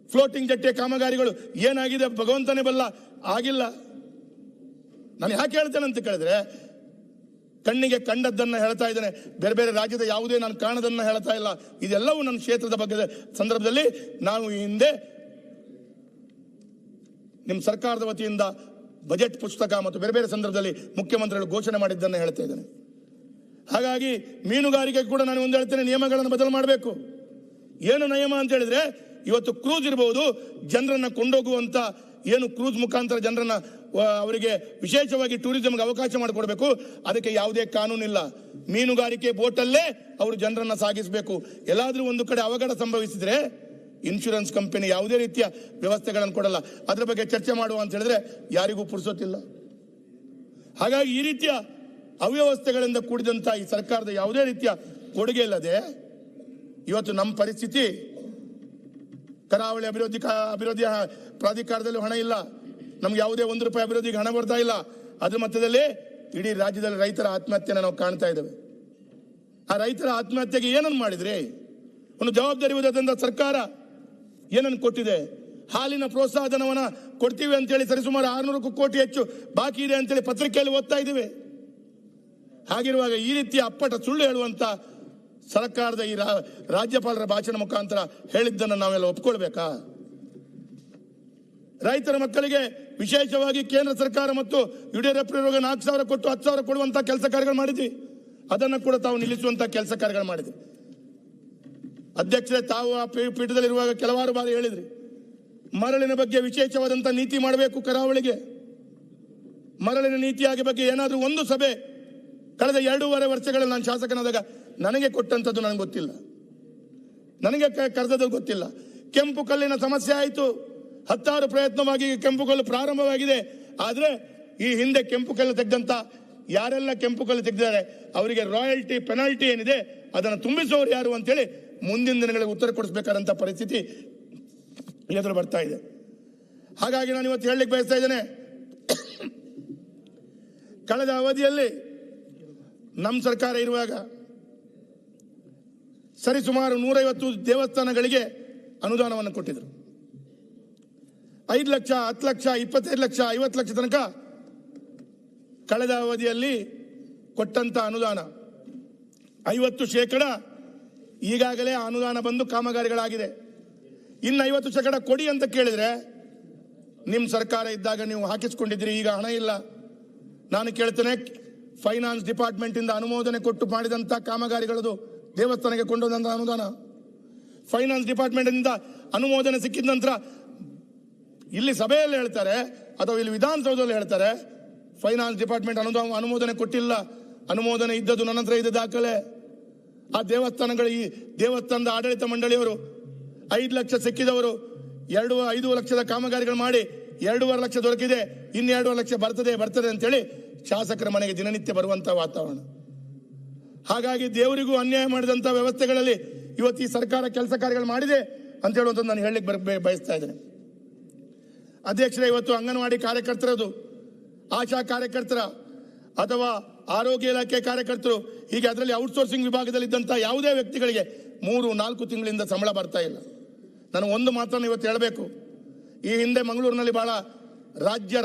ಫ್ಲೋಟಿಂಗ್ ಜಟ್ಟಿಯ ಕಾಮಗಾರಿಗಳು ಏನಾಗಿದೆ ಭಗವಂತನೇ ಬಲ್ಲ, ಆಗಿಲ್ಲ. ನಾನು ಯಾಕೆ ಹೇಳ್ತೇನೆ ಅಂತ ಕೇಳಿದ್ರೆ, ಕಣ್ಣಿಗೆ ಕಂಡದ್ದನ್ನ ಹೇಳ್ತಾ ಇದ್ದೇನೆ, ಬೇರೆ ಬೇರೆ ರಾಜ್ಯದ ಯಾವುದೇ ನಾನು ಕಾಣದನ್ನ ಹೇಳ್ತಾ ಇಲ್ಲ. ಇದೆಲ್ಲವೂ ನನ್ನ ಕ್ಷೇತ್ರದ ಬಗ್ಗೆ ಸಂದರ್ಭದಲ್ಲಿ ನಾವು ಈ ಹಿಂದೆ ನಿಮ್ಮ ಸರ್ಕಾರದ ವತಿಯಿಂದ ಬಜೆಟ್ ಪುಸ್ತಕ ಮತ್ತು ಬೇರೆ ಬೇರೆ ಸಂದರ್ಭದಲ್ಲಿ ಮುಖ್ಯಮಂತ್ರಿಗಳು ಘೋಷಣೆ ಮಾಡಿದ್ದನ್ನು ಹೇಳ್ತಾ ಇದ್ದೇನೆ. ಹಾಗಾಗಿ ಮೀನುಗಾರಿಕೆ ಕೂಡ ನಾನು ಒಂದು ಹೇಳ್ತೇನೆ, ನಿಯಮಗಳನ್ನು ಬದಲು ಮಾಡಬೇಕು. ಏನು ನಿಯಮ ಅಂತ ಹೇಳಿದ್ರೆ, ಇವತ್ತು ಕ್ರೂಸ್ ಇರಬಹುದು, ಜನರನ್ನ ಕೊಂಡೋಗುವಂತ ಏನು ಕ್ರೂಸ್ ಮುಖಾಂತರ ಜನರನ್ನ ಅವರಿಗೆ ವಿಶೇಷವಾಗಿ ಟೂರಿಸಂಗೆ ಅವಕಾಶ ಮಾಡಿಕೊಡ್ಬೇಕು. ಅದಕ್ಕೆ ಯಾವುದೇ ಕಾನೂನಿಲ್ಲ. ಮೀನುಗಾರಿಕೆ ಬೋಟಲ್ಲೇ ಅವರು ಜನರನ್ನ ಸಾಗಿಸಬೇಕು. ಎಲ್ಲಾದ್ರೂ ಒಂದು ಕಡೆ ಅವಘಡ ಸಂಭವಿಸಿದ್ರೆ ಇನ್ಶೂರೆನ್ಸ್ ಕಂಪನಿ ಯಾವುದೇ ರೀತಿಯ ವ್ಯವಸ್ಥೆಗಳನ್ನು ಕೊಡಲ್ಲ. ಅದ್ರ ಬಗ್ಗೆ ಚರ್ಚೆ ಮಾಡುವ ಅಂತ ಹೇಳಿದ್ರೆ ಯಾರಿಗೂ ಪುರ್ಸೊತ್ತಿಲ್ಲ. ಹಾಗಾಗಿ ಈ ರೀತಿಯ ಅವ್ಯವಸ್ಥೆಗಳಿಂದ ಕೂಡಿದಂತ ಈ ಸರ್ಕಾರದ ಯಾವುದೇ ರೀತಿಯ ಕೊಡುಗೆ ಇಲ್ಲದೆ ಇವತ್ತು ನಮ್ಮ ಪರಿಸ್ಥಿತಿ, ಕರಾವಳಿ ಅಭಿವೃದ್ಧಿ ಪ್ರಾಧಿಕಾರದಲ್ಲಿ ಹಣ ಇಲ್ಲ, ನಮ್ಗೆ ಯಾವುದೇ ₹1 ಅಭಿವೃದ್ಧಿಗೆ ಹಣ ಬರ್ತಾ ಇಲ್ಲ. ಅದ್ರ ಮಧ್ಯದಲ್ಲಿ ಇಡೀ ರಾಜ್ಯದಲ್ಲಿ ರೈತರ ಆತ್ಮಹತ್ಯೆನ ನಾವು ಕಾಣ್ತಾ ಇದ್ದೇವೆ. ಆ ರೈತರ ಆತ್ಮಹತ್ಯೆಗೆ ಏನನ್ನು ಮಾಡಿದ್ರಿ? ಒಂದು ಜವಾಬ್ದಾರಿ ಹೊಂದಿದ ಸರ್ಕಾರ ಏನನ್ನು ಕೊಟ್ಟಿದೆ? ಹಾಲಿನ ಪ್ರೋತ್ಸಾಹ ಧನವನ್ನ ಕೊಡ್ತೀವಿ ಅಂತೇಳಿ ಸರಿಸುಮಾರು 600 ಕೋಟಿ ಹೆಚ್ಚು ಬಾಕಿ ಇದೆ ಅಂತೇಳಿ ಪತ್ರಿಕೆಯಲ್ಲಿ ಓದ್ತಾ ಇದ್ದೀವಿ. ಹಾಗಿರುವಾಗ ಈ ರೀತಿಯ ಅಪ್ಪಟ ಸುಳ್ಳು ಹೇಳುವಂತ ಸರ್ಕಾರದ ಈ ರಾಜ್ಯಪಾಲರ ಭಾಷಣ ಮುಖಾಂತರ ಹೇಳಿದ್ದನ್ನು ನಾವೆಲ್ಲ ಒಪ್ಕೊಳ್ಬೇಕಾ? ರೈತರ ಮಕ್ಕಳಿಗೆ ವಿಶೇಷವಾಗಿ ಕೇಂದ್ರ ಸರ್ಕಾರ ಮತ್ತು ಯಡಿಯೂರಪ್ಪನವರಿಗೆ 4,000 ಕೊಟ್ಟು 10,000 ಕೊಡುವಂತ ಕೆಲಸ ಕಾರ್ಯಗಳು ಮಾಡಿದ್ವಿ. ಅದನ್ನು ಕೂಡ ತಾವು ನಿಲ್ಲಿಸುವಂತ ಕೆಲಸ ಕಾರ್ಯಗಳು ಮಾಡಿದ್ವಿ. ಅಧ್ಯಕ್ಷರೇ, ತಾವು ಆ ಪೀಠದಲ್ಲಿರುವಾಗ ಕೆಲವಾರು ಬಾರಿ ಹೇಳಿದ್ರಿ, ಮರಳಿನ ಬಗ್ಗೆ ವಿಶೇಷವಾದಂತ ನೀತಿ ಮಾಡಬೇಕು. ಕರಾವಳಿಗೆ ಮರಳಿನ ನೀತಿಯಾಗಿ ಬಗ್ಗೆ ಏನಾದರೂ ಒಂದು ಸಭೆ ಕಳೆದ 2.5 ವರ್ಷಗಳಲ್ಲಿ ನಾನು ಶಾಸಕನಾದಾಗ ನನಗೆ ಕೊಟ್ಟಂಥದ್ದು ನನಗೆ ಗೊತ್ತಿಲ್ಲ, ನನಗೆ ಕರೆದದ್ದು ಗೊತ್ತಿಲ್ಲ. ಕೆಂಪು ಕಲ್ಲಿನ ಸಮಸ್ಯೆ ಆಯಿತು, 10 ಪ್ರಯತ್ನವಾಗಿ ಕೆಂಪು ಕಲ್ಲು ಪ್ರಾರಂಭವಾಗಿದೆ. ಆದರೆ ಈ ಹಿಂದೆ ಕೆಂಪು ಕಲ್ಲು ತೆಗೆದಂತ ಯಾರೆಲ್ಲ ಕೆಂಪು ಕಲ್ಲು ತೆಗೆದಿದ್ದಾರೆ ಅವರಿಗೆ ರಾಯಲ್ಟಿ ಪೆನಾಲ್ಟಿ ಏನಿದೆ ಅದನ್ನು ತುಂಬಿಸುವವರು ಯಾರು ಅಂತೇಳಿ ಮುಂದಿನ ದಿನಗಳಿಗೆ ಉತ್ತರ ಕೊಡಿಸಬೇಕಾದಂತ ಪರಿಸ್ಥಿತಿ ಎದುರು ಬರ್ತಾ ಇದೆ. ಹಾಗಾಗಿ ನಾನು ಇವತ್ತು ಹೇಳಲಿಕ್ಕೆ ಬಯಸ್ತಾ ಇದ್ದೇನೆ, ಕಳೆದ ಅವಧಿಯಲ್ಲಿ ನಮ್ಮ ಸರ್ಕಾರ ಇರುವಾಗ ಸರಿಸುಮಾರು 150 ದೇವಸ್ಥಾನಗಳಿಗೆ ಅನುದಾನವನ್ನು ಕೊಟ್ಟಿದ್ರು. 5 ಲಕ್ಷ, 10 ಲಕ್ಷ, 25 ಲಕ್ಷ, 50 ಲಕ್ಷ ತನಕ ಕಳೆದ ಅವಧಿಯಲ್ಲಿ ಕೊಟ್ಟಂತ ಅನುದಾನ 50% ಈಗಾಗಲೇ ಅನುದಾನ ಬಂದು ಕಾಮಗಾರಿಗಳಾಗಿದೆ. ಇನ್ನು 50% ಕೊಡಿ ಅಂತ ಕೇಳಿದ್ರೆ ನಿಮ್ಮ ಸರ್ಕಾರ ಇದ್ದಾಗ ನೀವು ಹಾಕಿಸ್ಕೊಂಡಿದ್ರಿ, ಈಗ ಹಣ ಇಲ್ಲ. ನಾನು ಕೇಳ್ತೇನೆ, ಫೈನಾನ್ಸ್ ಡಿಪಾರ್ಟ್ಮೆಂಟ್ ಇಂದ ಅನುಮೋದನೆ ಕೊಟ್ಟು ಮಾಡಿದಂತ ಕಾಮಗಾರಿಗಳದು ದೇವಸ್ಥಾನಕ್ಕೆ ಕೊಂಡೊಂದಂತ ಅನುದಾನ. ಫೈನಾನ್ಸ್ ಡಿಪಾರ್ಟ್ಮೆಂಟ್ ಇಂದ ಅನುಮೋದನೆ ಸಿಕ್ಕಿದ ನಂತರ ಇಲ್ಲಿ ಸಭೆಯಲ್ಲಿ ಹೇಳ್ತಾರೆ ಅಥವಾ ಇಲ್ಲಿ ವಿಧಾನಸೌಧದಲ್ಲಿ ಹೇಳ್ತಾರೆ, ಫೈನಾನ್ಸ್ ಡಿಪಾರ್ಟ್ಮೆಂಟ್ ಅನುಮೋದನೆ ಕೊಟ್ಟಿಲ್ಲ, ಅನುಮೋದನೆ ಇದ್ದದ್ದು ನನ್ನ ಹತ್ರ ಇದೆ ದಾಖಲೆ. ಆ ದೇವಸ್ಥಾನಗಳು, ಈ ದೇವಸ್ಥಾನದ ಆಡಳಿತ ಮಂಡಳಿಯವರು 5 ಲಕ್ಷ ಸಿಕ್ಕಿದವರು 5 ಲಕ್ಷದ ಕಾಮಗಾರಿಗಳು ಮಾಡಿ 2.5 ಲಕ್ಷ ದೊರಕಿದೆ, ಇನ್ನು 2.5 ಲಕ್ಷ ಬರ್ತದೆ ಅಂತೇಳಿ ಶಾಸಕರ ಮನೆಗೆ ದಿನನಿತ್ಯ ಬರುವಂತ ವಾತಾವರಣ. ಹಾಗಾಗಿ ದೇವರಿಗೂ ಅನ್ಯಾಯ ಮಾಡಿದಂತ ವ್ಯವಸ್ಥೆಗಳಲ್ಲಿ ಇವತ್ತು ಈ ಸರ್ಕಾರ ಕೆಲಸ ಕಾರ್ಯಗಳು ಮಾಡಿದೆ ಅಂತ ಹೇಳುವಂಥದ್ದು ನಾನು ಹೇಳಲಿಕ್ಕೆ ಬಯಸ್ತಾ ಇದ್ದೇನೆ. ಅಧ್ಯಕ್ಷರೇ, ಇವತ್ತು ಅಂಗನವಾಡಿ ಕಾರ್ಯಕರ್ತರದು, ಆಶಾ ಕಾರ್ಯಕರ್ತರ ಅಥವಾ ಆರೋಗ್ಯ ಇಲಾಖೆ ಕಾರ್ಯಕರ್ತರು, ಹೀಗೆ ಅದರಲ್ಲಿ ಔಟ್ಸೋರ್ಸಿಂಗ್ ವಿಭಾಗದಲ್ಲಿ ಇದ್ದಂಥ ಯಾವುದೇ ವ್ಯಕ್ತಿಗಳಿಗೆ 3-4 ತಿಂಗಳಿಂದ ಸಂಬಳ ಬರ್ತಾ ಇಲ್ಲ. ನಾನು ಒಂದು ಮಾತನ್ನು ಇವತ್ತು ಹೇಳಬೇಕು. ಈ ಹಿಂದೆ ಮಂಗಳೂರಿನಲ್ಲಿ ಬಹಳ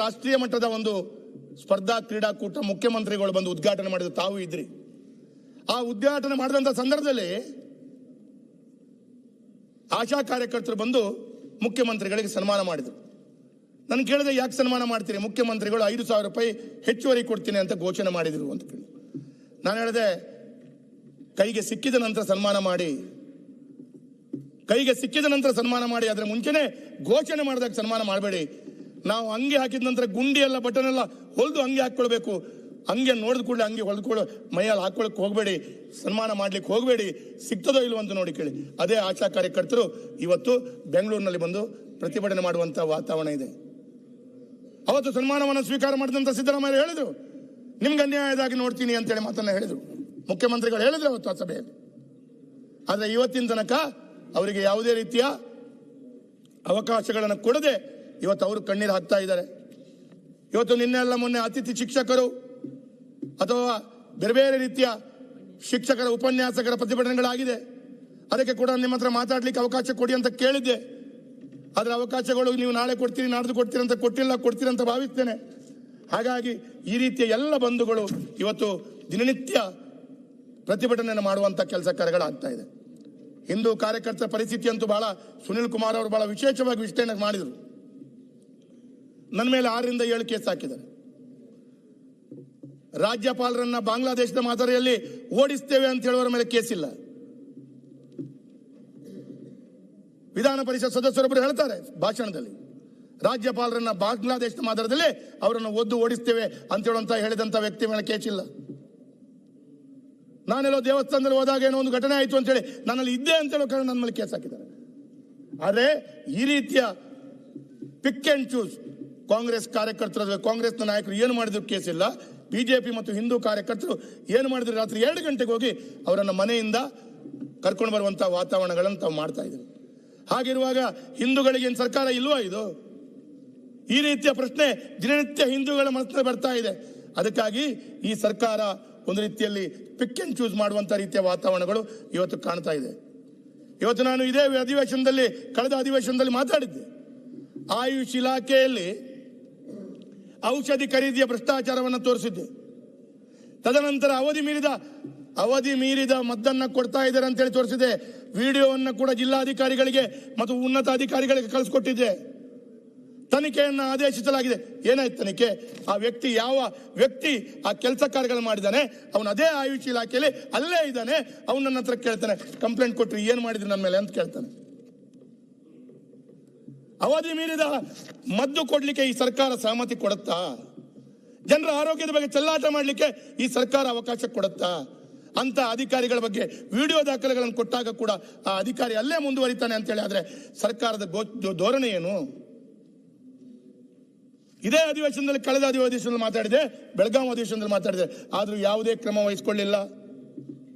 ರಾಷ್ಟ್ರೀಯ ಮಟ್ಟದ ಒಂದು ಸ್ಪರ್ಧಾ ಕ್ರೀಡಾಕೂಟ ಮುಖ್ಯಮಂತ್ರಿಗಳು ಬಂದು ಉದ್ಘಾಟನೆ ಮಾಡಿದ್ರು, ತಾವು ಇದ್ರಿ. ಆ ಉದ್ಘಾಟನೆ ಮಾಡಿದಂಥ ಸಂದರ್ಭದಲ್ಲಿ ಆಶಾ ಕಾರ್ಯಕರ್ತರು ಬಂದು ಮುಖ್ಯಮಂತ್ರಿಗಳಿಗೆ ಸನ್ಮಾನ ಮಾಡಿದರು. ನಾನು ಕೇಳಿದೆ, ಯಾಕೆ ಸನ್ಮಾನ ಮಾಡ್ತೀರಿ? ಮುಖ್ಯಮಂತ್ರಿಗಳು 5,000 ರೂಪಾಯಿ ಹೆಚ್ಚುವರಿ ಕೊಡ್ತೀನಿ ಅಂತ ಘೋಷಣೆ ಮಾಡಿದರು ಅಂತ ಕೇಳಿ. ನಾನು ಹೇಳಿದೆ, ಕೈಗೆ ಸಿಕ್ಕಿದ ನಂತರ ಸನ್ಮಾನ ಮಾಡಿ, ಅದರ ಮುಂಚೆನೆ ಘೋಷಣೆ ಮಾಡಿದಾಗ ಸನ್ಮಾನ ಮಾಡಬೇಡಿ. ನಾವು ಅಂಗಿ ಹಾಕಿದ ನಂತರ ಗುಂಡಿ ಎಲ್ಲ ಬಟನ್ ಎಲ್ಲ ಹೊಲಿದು ಅಂಗಿ ಹಾಕೊಳ್ಬೇಕು, ಅಂಗಿ ನೋಡಿದ ಕೂಡಲೇ ಅಂಗಿ ಹೊಲ್ಕೊಳ್ಳೋ ಮೈಯಲ್ಲಿ ಹಾಕೊಳಕ್ಕೆ ಹೋಗಬೇಡಿ, ಸನ್ಮಾನ ಮಾಡ್ಲಿಕ್ಕೆ ಹೋಗಬೇಡಿ, ಸಿಗ್ತದೋ ಇಲ್ವೋ ಅಂತ ನೋಡಿ ಕೇಳಿ. ಅದೇ ಆಶಾ ಕಾರ್ಯಕರ್ತರು ಇವತ್ತು ಬೆಂಗಳೂರಿನಲ್ಲಿ ಬಂದು ಪ್ರತಿಭಟನೆ ಮಾಡುವಂತ ವಾತಾವರಣ ಇದೆ. ಅವತ್ತು ಸನ್ಮಾನವನ್ನು ಸ್ವೀಕಾರ ಮಾಡಿದಂತ ಸಿದ್ದರಾಮಯ್ಯ ಹೇಳಿದ್ರು, ನಿಮ್ಗೆ ಅನ್ಯಾಯದಾಗಿ ನೋಡ್ತೀನಿ ಅಂತೇಳಿ ಮಾತನ್ನ ಹೇಳಿದ್ರು, ಮುಖ್ಯಮಂತ್ರಿಗಳು ಹೇಳಿದ್ರು ಅವತ್ತು ಆ ಸಭೆಯಲ್ಲಿ. ಆದ್ರೆ ಇವತ್ತಿನ ತನಕ ಅವರಿಗೆ ಯಾವುದೇ ರೀತಿಯ ಅವಕಾಶಗಳನ್ನು ಕೊಡದೆ ಇವತ್ತು ಅವರು ಕಣ್ಣೀರು ಹಾಕ್ತಾ ಇದ್ದಾರೆ. ಇವತ್ತು ನಿನ್ನೆಲ್ಲ ಮೊನ್ನೆ ಅತಿಥಿ ಶಿಕ್ಷಕರು ಅಥವಾ ಬೇರೆ ಬೇರೆ ರೀತಿಯ ಶಿಕ್ಷಕರ ಉಪನ್ಯಾಸಕರ ಪ್ರತಿಭಟನೆಗಳಾಗಿದೆ. ಅದಕ್ಕೆ ಕೂಡ ನಿಮ್ಮ ಹತ್ರ ಮಾತಾಡ್ಲಿಕ್ಕೆ ಅವಕಾಶ ಕೊಡಿ ಅಂತ ಕೇಳಿದ್ದೆ. ಅದರ ಅವಕಾಶಗಳು ನೀವು ನಾಳೆ ಕೊಡ್ತೀರಿ, ನಾಡ್ದು ಕೊಡ್ತೀರಿ ಅಂತ ಕೊಡ್ತೀರಿ ಅಂತ ಭಾವಿಸ್ತೇನೆ. ಹಾಗಾಗಿ ಈ ರೀತಿಯ ಎಲ್ಲ ಬಂಧುಗಳು ಇವತ್ತು ದಿನನಿತ್ಯ ಪ್ರತಿಭಟನೆಯನ್ನು ಮಾಡುವಂತ ಕೆಲಸ ಕಾರ್ಯಗಳಾಗ್ತಾ ಇದೆ. ಹಿಂದೂ ಕಾರ್ಯಕರ್ತರ ಪರಿಸ್ಥಿತಿ ಅಂತೂ ಬಹಳ, ಸುನಿಲ್ ಕುಮಾರ್ ಅವರು ಬಹಳ ವಿಶೇಷವಾಗಿ ವಿಶ್ಲೇಷಣೆ ಮಾಡಿದರು. ನನ್ನ ಮೇಲೆ 6ರಿಂದ 7 ಕೇಸ್ ಹಾಕಿದ್ದಾರೆ. ರಾಜ್ಯಪಾಲರನ್ನ ಬಾಂಗ್ಲಾದೇಶದ ಮಾದರಿಯಲ್ಲಿ ಓಡಿಸ್ತೇವೆ ಅಂತ ಹೇಳುವವರ ಮೇಲೆ ಕೇಸಿಲ್ಲ. ವಿಧಾನ ಪರಿಷತ್ ಸದಸ್ಯರೊಬ್ಬರು ಹೇಳ್ತಾರೆ ಭಾಷಣದಲ್ಲಿ, ರಾಜ್ಯಪಾಲರನ್ನ ಬಾಂಗ್ಲಾದೇಶದ ಮಾದರದಲ್ಲಿ ಅವರನ್ನು ಒದ್ದು ಓಡಿಸ್ತೇವೆ ಅಂತ ಹೇಳುವಂತ ಹೇಳಿದಂತ ವ್ಯಕ್ತಿ ಮೇಲೆ ಕೇಸಿಲ್ಲ. ನಾನೆಲ್ಲೋ ದೇವಸ್ಥಾನದಲ್ಲಿ ಹೋದಾಗ ಏನೋ ಒಂದು ಘಟನೆ ಆಯಿತು ಅಂತೇಳಿ ನನ್ನಲ್ಲಿ ಇದ್ದೆ ಅಂತ ಹೇಳೋ ಕಾರಣ ನನ್ನ ಮೇಲೆ ಕೇಸ್ ಹಾಕಿದ್ದಾರೆ. ಆದರೆ ಈ ರೀತಿಯ ಪಿಕ್ ಅಂಡ್ ಚೂಸ್ ಕಾಂಗ್ರೆಸ್ ಕಾರ್ಯಕರ್ತರು, ಕಾಂಗ್ರೆಸ್ನ ನಾಯಕರು ಏನು ಮಾಡಿದ್ರು ಕೇಸಿಲ್ಲ. ಬಿಜೆಪಿ ಮತ್ತು ಹಿಂದೂ ಕಾರ್ಯಕರ್ತರು ಏನು ಮಾಡಿದ್ರು, ರಾತ್ರಿ 2 ಗಂಟೆಗೆ ಹೋಗಿ ಅವರನ್ನು ಮನೆಯಿಂದ ಕರ್ಕೊಂಡು ಬರುವಂಥ ವಾತಾವರಣಗಳನ್ನು ತಾವು ಮಾಡ್ತಾ ಇದ್ದೀವಿ. ಹಾಗಿರುವಾಗ ಹಿಂದೂಗಳಿಗೆ ಏನು ಸರ್ಕಾರ ಇಲ್ವಾ? ಇದು ಈ ರೀತಿಯ ಪ್ರಶ್ನೆ ದಿನನಿತ್ಯ ಹಿಂದೂಗಳ ಮನಸ್ಸಿನಲ್ಲಿ ಬರ್ತಾ ಇದೆ. ಅದಕ್ಕಾಗಿ ಈ ಸರ್ಕಾರ ಒಂದು ರೀತಿಯಲ್ಲಿ ಪಿಕ್ ಅಂಡ್ ಚೂಸ್ ಮಾಡುವಂಥ ರೀತಿಯ ವಾತಾವರಣಗಳು ಇವತ್ತು ಕಾಣ್ತಾ ಇದೆ. ಇವತ್ತು ನಾನು ಇದೇ ಅಧಿವೇಶನದಲ್ಲಿ, ಕಳೆದ ಅಧಿವೇಶನದಲ್ಲಿ ಮಾತಾಡಿದ್ದೆ. ಆಯುಷ್ ಇಲಾಖೆಯಲ್ಲಿ ಔಷಧಿ ಖರೀದಿಯ ಭ್ರಷ್ಟಾಚಾರವನ್ನು ತೋರಿಸಿದ್ದೆ. ತದನಂತರ ಅವಧಿ ಮೀರಿದ ಮದ್ದನ್ನು ಕೊಡ್ತಾ ಇದ್ದಾರೆ ಅಂತೇಳಿ ತೋರಿಸಿದೆ. ವಿಡಿಯೋವನ್ನು ಕೂಡ ಜಿಲ್ಲಾಧಿಕಾರಿಗಳಿಗೆ ಮತ್ತು ಉನ್ನತ ಅಧಿಕಾರಿಗಳಿಗೆ ಕಳಿಸ್ಕೊಟ್ಟಿದ್ದೆ. ತನಿಖೆಯನ್ನು ಆದೇಶಿಸಲಾಗಿದೆ. ಏನಾಯ್ತು ತನಿಖೆ? ಆ ವ್ಯಕ್ತಿ, ಯಾವ ವ್ಯಕ್ತಿ ಆ ಕೆಲಸ ಕಾರ್ಯಗಳು ಮಾಡಿದ್ದಾನೆ, ಅವನು ಅದೇ ಆಯುಷ್ ಇಲಾಖೆಯಲ್ಲಿ ಅಲ್ಲೇ ಇದ್ದಾನೆ. ಅವನು ನನ್ನ ಹತ್ರ ಕೇಳ್ತಾನೆ, ಕಂಪ್ಲೇಂಟ್ ಕೊಟ್ಟರು ಏನು ಮಾಡಿದ್ರು ನನ್ನ ಮೇಲೆ ಅಂತ ಕೇಳ್ತಾನೆ. ಅವಧಿ ಮೀರಿದ ಮದ್ದು ಕೊಡ್ಲಿಕ್ಕೆ ಈ ಸರ್ಕಾರ ಸಹಮತಿ ಕೊಡುತ್ತಾ? ಜನರ ಆರೋಗ್ಯದ ಬಗ್ಗೆ ಚೆಲ್ಲಾಟ ಮಾಡಲಿಕ್ಕೆ ಈ ಸರ್ಕಾರ ಅವಕಾಶ ಕೊಡುತ್ತಾ? ಅಂತ ಅಧಿಕಾರಿಗಳ ಬಗ್ಗೆ ವಿಡಿಯೋ ದಾಖಲೆಗಳನ್ನು ಕೊಟ್ಟಾಗ ಕೂಡ ಆ ಅಧಿಕಾರಿ ಅಲ್ಲೇ ಮುಂದುವರಿತಾನೆ ಅಂತೇಳಿ ಆದ್ರೆ ಸರ್ಕಾರದ ಧೋರಣೆ ಏನು? ಇದೇ ಅಧಿವೇಶನದಲ್ಲಿ, ಕಳೆದ ಅಧಿವೇಶನದಲ್ಲಿ ಮಾತಾಡಿದೆ, ಬೆಳಗಾವಿ ಅಧಿವೇಶನದಲ್ಲಿ ಮಾತಾಡಿದೆ, ಆದರೂ ಯಾವುದೇ ಕ್ರಮ ವಹಿಸಿಕೊಳ್ಳಿಲ್ಲ.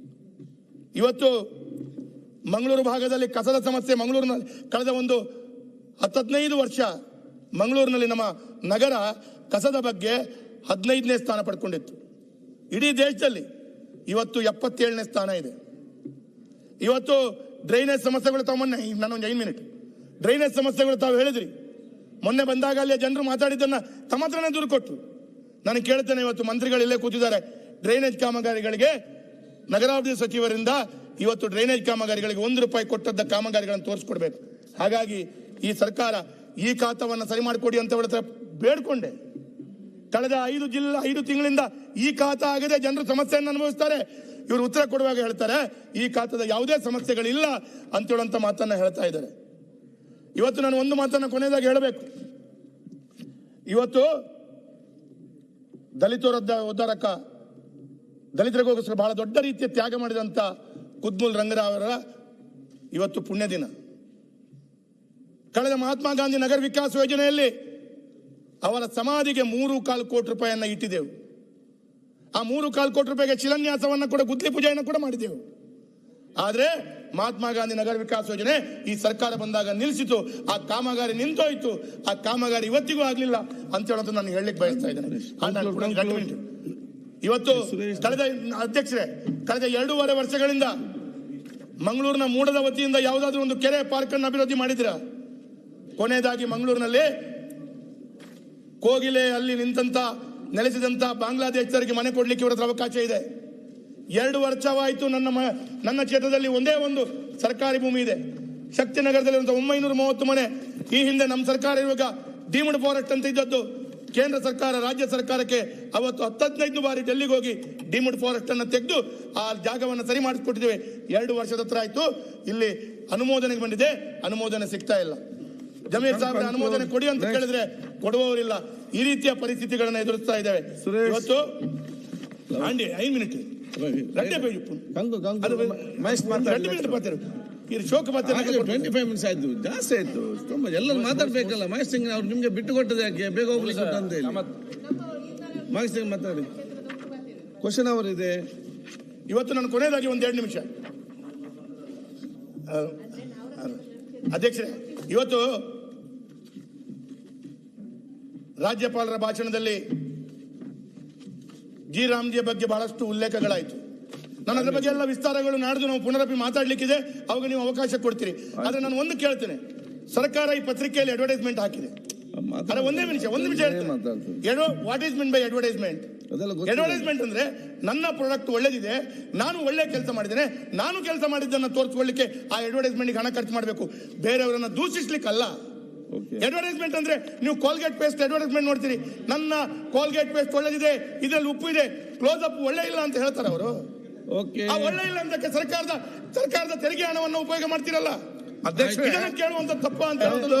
ಇವತ್ತು ಮಂಗಳೂರು ಭಾಗದಲ್ಲಿ ಕಸದ ಸಮಸ್ಯೆ, ಮಂಗಳೂರಿನಲ್ಲಿ ಕಳೆದ ಒಂದು 10-15 ವರ್ಷ ಮಂಗಳೂರಿನಲ್ಲಿ ನಮ್ಮ ನಗರ ಕಸದ ಬಗ್ಗೆ 15ನೇ ಸ್ಥಾನ ಪಡ್ಕೊಂಡಿತ್ತು ಇಡೀ ದೇಶದಲ್ಲಿ. ಇವತ್ತು 77ನೇ ಸ್ಥಾನ ಇದೆ. ಇವತ್ತು ಡ್ರೈನೇಜ್ ಸಮಸ್ಯೆಗಳು ತಾವು ಮೊನ್ನೆ, ನಾನೊಂದು 5 ಮಿನಿಟ್, ಡ್ರೈನೇಜ್ ಸಮಸ್ಯೆಗಳು ತಾವು ಹೇಳಿದ್ರಿ. ಮೊನ್ನೆ ಬಂದಾಗ ಅಲ್ಲಿ ಜನರು ಮಾತಾಡಿದ್ದನ್ನ ತಮ್ಮ ಹತ್ರನೇ ದೂರು ಕೊಟ್ಟರು. ನಾನು ಕೇಳ್ತೇನೆ, ಇವತ್ತು ಮಂತ್ರಿಗಳು ಇಲ್ಲೇ ಕೂತಿದ್ದಾರೆ, ಡ್ರೈನೇಜ್ ಕಾಮಗಾರಿಗಳಿಗೆ ನಗರಾಭಿವೃದ್ಧಿ ಸಚಿವರಿಂದ ಇವತ್ತು ಡ್ರೈನೇಜ್ ಕಾಮಗಾರಿಗಳಿಗೆ ₹1 ಕೊಟ್ಟದ್ದ ಕಾಮಗಾರಿಗಳನ್ನು ತೋರಿಸ್ಕೊಡ್ಬೇಕು. ಹಾಗಾಗಿ ಈ ಸರ್ಕಾರ ಈ ಖಾತವನ್ನು ಸರಿ ಮಾಡಿಕೊಡಿ ಅಂತ ಅವರ ಹತ್ರ ಬೇಡ್ಕೊಂಡೆ. ಕಳೆದ 5 ತಿಂಗಳಿಂದ ಈ ಖಾತ ಆಗದೆ ಜನರು ಸಮಸ್ಯೆಯನ್ನು ಅನುಭವಿಸ್ತಾರೆ. ಇವರು ಉತ್ತರ ಕೊಡುವಾಗ ಹೇಳ್ತಾರೆ ಈ ಖಾತದ ಯಾವುದೇ ಸಮಸ್ಯೆಗಳಿಲ್ಲ ಅಂತ ಹೇಳುವಂತ ಮಾತನ್ನ ಹೇಳ್ತಾ ಇದ್ದಾರೆ. ಇವತ್ತು ನಾನು ಒಂದು ಮಾತನ್ನು ಕೊನೆಯದಾಗಿ ಹೇಳಬೇಕು. ಇವತ್ತು ದಲಿತರ ಉದ್ಧಾರಕ, ದಲಿತರಿಗೋಸ್ಕರ ಬಹಳ ದೊಡ್ಡ ರೀತಿಯ ತ್ಯಾಗ ಮಾಡಿದಂತ ಕುದ್ಮುಲ್ ರಂಗರಾವ್ ಅವರ ಇವತ್ತು ಪುಣ್ಯ ದಿನ. ಕಳೆದ ಮಹಾತ್ಮ ಗಾಂಧಿ ನಗರ ವಿಕಾಸ ಯೋಜನೆಯಲ್ಲಿ ಅವರ ಸಮಾಧಿಗೆ ₹3.25 ಕೋಟಿ ಇಟ್ಟಿದ್ದೆವು. ಆ ₹3.25 ಕೋಟಿ ಶಿಲಾನ್ಯಾಸವನ್ನು ಕೂಡ, ಗುದ್ಲಿ ಪೂಜೆಯನ್ನು ಕೂಡ ಮಾಡಿದ್ದೆವು. ಆದರೆ ಮಹಾತ್ಮ ಗಾಂಧಿ ನಗರ ವಿಕಾಸ ಯೋಜನೆ ಈ ಸರ್ಕಾರ ಬಂದಾಗ ನಿಲ್ಲಿಸಿತು. ಆ ಕಾಮಗಾರಿ ನಿಂತೋಯ್ತು. ಆ ಕಾಮಗಾರಿ ಇವತ್ತಿಗೂ ಆಗ್ಲಿಲ್ಲ ಅಂತ ಹೇಳೋದು ನಾನು ಹೇಳಲಿಕ್ಕೆ ಬಯಸ್ತಾ ಇದ್ದೇನೆ. ಇವತ್ತು ಅಧ್ಯಕ್ಷರೇ, ಕಳೆದ 2.5 ವರ್ಷಗಳಿಂದ ಮಂಗಳೂರಿನ ಮೂಡದ ವತಿಯಿಂದ ಯಾವುದಾದ್ರೂ ಒಂದು ಕೆರೆ, ಪಾರ್ಕ್ ಅನ್ನು ಅಭಿವೃದ್ಧಿ ಮಾಡಿದ್ರ? ಕೊನೆಯದಾಗಿ ಮಂಗಳೂರಿನಲ್ಲಿ ಕೋಗಿಲೆ ಅಲ್ಲಿ ನಿಂತ ನೆಲೆಸಿದಂತ ಬಾಂಗ್ಲಾದೇಶರಿಗೆ ಮನೆ ಕೊಡ್ಲಿಕ್ಕೆ ಇವರ ಅವಕಾಶ ಇದೆ. 2 ವರ್ಷವಾಯಿತು. ನನ್ನ ಕ್ಷೇತ್ರದಲ್ಲಿ ಒಂದೇ ಒಂದು ಸರ್ಕಾರಿ ಭೂಮಿ ಇದೆ, ಶಕ್ತಿನಗರದಲ್ಲಿ 930 ಮನೆ. ಈ ಹಿಂದೆ ನಮ್ಮ ಸರ್ಕಾರ ಇರುವಾಗ ಡೀಮ್ಡ್ ಫಾರೆಸ್ಟ್ ಅಂತ ಇದ್ದದ್ದು. ಕೇಂದ್ರ ಸರ್ಕಾರ, ರಾಜ್ಯ ಸರ್ಕಾರಕ್ಕೆ ಅವತ್ತು 15 ಬಾರಿ ಡೆಲ್ಲಿಗೆ ಹೋಗಿ ಡೀಮ್ಡ್ ಫಾರೆಸ್ಟ್ ಅನ್ನು ತೆಗೆದು ಆ ಜಾಗವನ್ನು ಸರಿ ಮಾಡಿಸ್ಕೊಟ್ಟಿದ್ದೇವೆ. 2 ವರ್ಷದ ಹತ್ರ ಆಯ್ತು. ಇಲ್ಲಿ ಅನುಮೋದನೆಗೆ ಬಂದಿದೆ, ಅನುಮೋದನೆ ಸಿಗ್ತಾ ಇಲ್ಲ. ಜಮೀರ್ ಸಾಹೇಬ್ರ ಅನುಮೋದನೆ ಕೊಡಿ ಅಂತ ಕೇಳಿದ್ರೆ ಕೊಡುವವರಿಲ್ಲ. ಈ ರೀತಿಯ ಪರಿಸ್ಥಿತಿಗಳನ್ನು ಎದುರಿಸ್ತಾ ಇದ್ದೇವೆ. ಇವತ್ತು 5 ಮಿನಿಟ್ ಶೋಕ 25 ಮಿನಿಟ್ಸ್ ಆಯ್ತು, ಜಾಸ್ತಿ ಆಯ್ತು. ತುಂಬಾ ಎಲ್ಲರೂ ಮಾತಾಡ್ಬೇಕಲ್ಲ. ಮಹೇಶ್ ಸಿಂಗ್ ಅವ್ರು ನಿಮ್ಗೆ ಬಿಟ್ಟು ಕೊಟ್ಟದ ಯಾಕೆ? ಬೇಗ ಹೋಗ್ಲಿಕ್ಕೆ ಅಂತ ಹೇಳಿ ಮಹೇಶ್ ಸಿಂಗ್ ಮಾತಾಡಿ. ಕ್ವಶನ್ ಅವರ್ ಇದೆ. ಇವತ್ತು ನಾನು ಕೊನೆಯದಾಗಿ 1-2 ನಿಮಿಷ ಅಧ್ಯಕ್ಷರೇ, ಇವತ್ತು ರಾಜ್ಯಪಾಲರ ಭಾಷಣದಲ್ಲಿ ಜಿ ರಾಮ್ಜಿಯ ಬಗ್ಗೆ ಬಹಳಷ್ಟು ಉಲ್ಲೇಖಗಳಾಯಿತು. ನಾನು ಅದರ ಬಗ್ಗೆ ಎಲ್ಲ ವಿಸ್ತಾರಗಳು ನಾಡ್ದು ನಾವು ಪುನರಪಿ ಮಾತಾಡ್ಲಿಕ್ಕಿದೆ, ಅವಾಗ ನೀವು ಅವಕಾಶ ಕೊಡ್ತೀರಿ. ಆದ್ರೆ ನಾನು ಒಂದು ಕೇಳ್ತೇನೆ, ಸರ್ಕಾರ ಈ ಪತ್ರಿಕೆಯಲ್ಲಿ ಅಡ್ವರ್ಟೈಸ್ಮೆಂಟ್ ಹಾಕಿದೆ. ಒಂದೇ ನಿಮಿಷ what is mean by advertisement? Advertisement ಅಂದ್ರೆ ನನ್ನ ಪ್ರಾಡಕ್ಟ್ ಒಳ್ಳೇದಿದೆ, ನಾನು ಒಳ್ಳೆ ಕೆಲಸ ಮಾಡಿದ್ದೇನೆ, ನಾನು ಕೆಲಸ ಮಾಡಿದ್ದನ್ನು ತೋರಿಸ್ಕೊಳ್ಳಿಕ್ಕೆ ಆ ಅಡ್ವರ್ಟೈಸ್ಮೆಂಟ್ಗೆ ಹಣ ಖರ್ಚು ಮಾಡಬೇಕು, ಬೇರೆಯವರನ್ನ ದೂಷಿಸ್ಲಿಕ್ಕಲ್ಲ. Okay. ಅಡ್ವರ್ಟೈಸ್ಮೆಂಟ್ ಅಂದ್ರೆ ನೀವು ಕೋಲ್ಗೇಟ್ ಪೇಸ್ಟ್ ಅಡ್ವರ್ಟೈಸ್ಮೆಂಟ್ ನೋಡ್ತೀರಿ, ನನ್ನ ಕೋಲ್ಗೇಟ್ ಪೇಸ್ಟ್ ಒಳ್ಳೆದಿದೆ, ಇದರಲ್ಲಿ ಉಪ್ಪು ಇದೆ, ಕ್ಲೋಸ್ ಅಪ್ ಒಳ್ಳೆ ಇಲ್ಲ ಅಂತ ಹೇಳ್ತಾರೆ ಅವರು. ಓಕೆ, ಆ ಒಳ್ಳೆ ಇಲ್ಲ ಅಂತಕ್ಕೆ ಸರ್ಕಾರದ ತೆರಿಗೆ ಹಣವನ್ನು ಉಪಯೋಗ ಮಾಡ್ತಿರಲ್ಲ, ಇದನ್ನು ಕೇಳುವಂತ ತಪ್ಪ ಅಂತ ಹೇಳೋದು.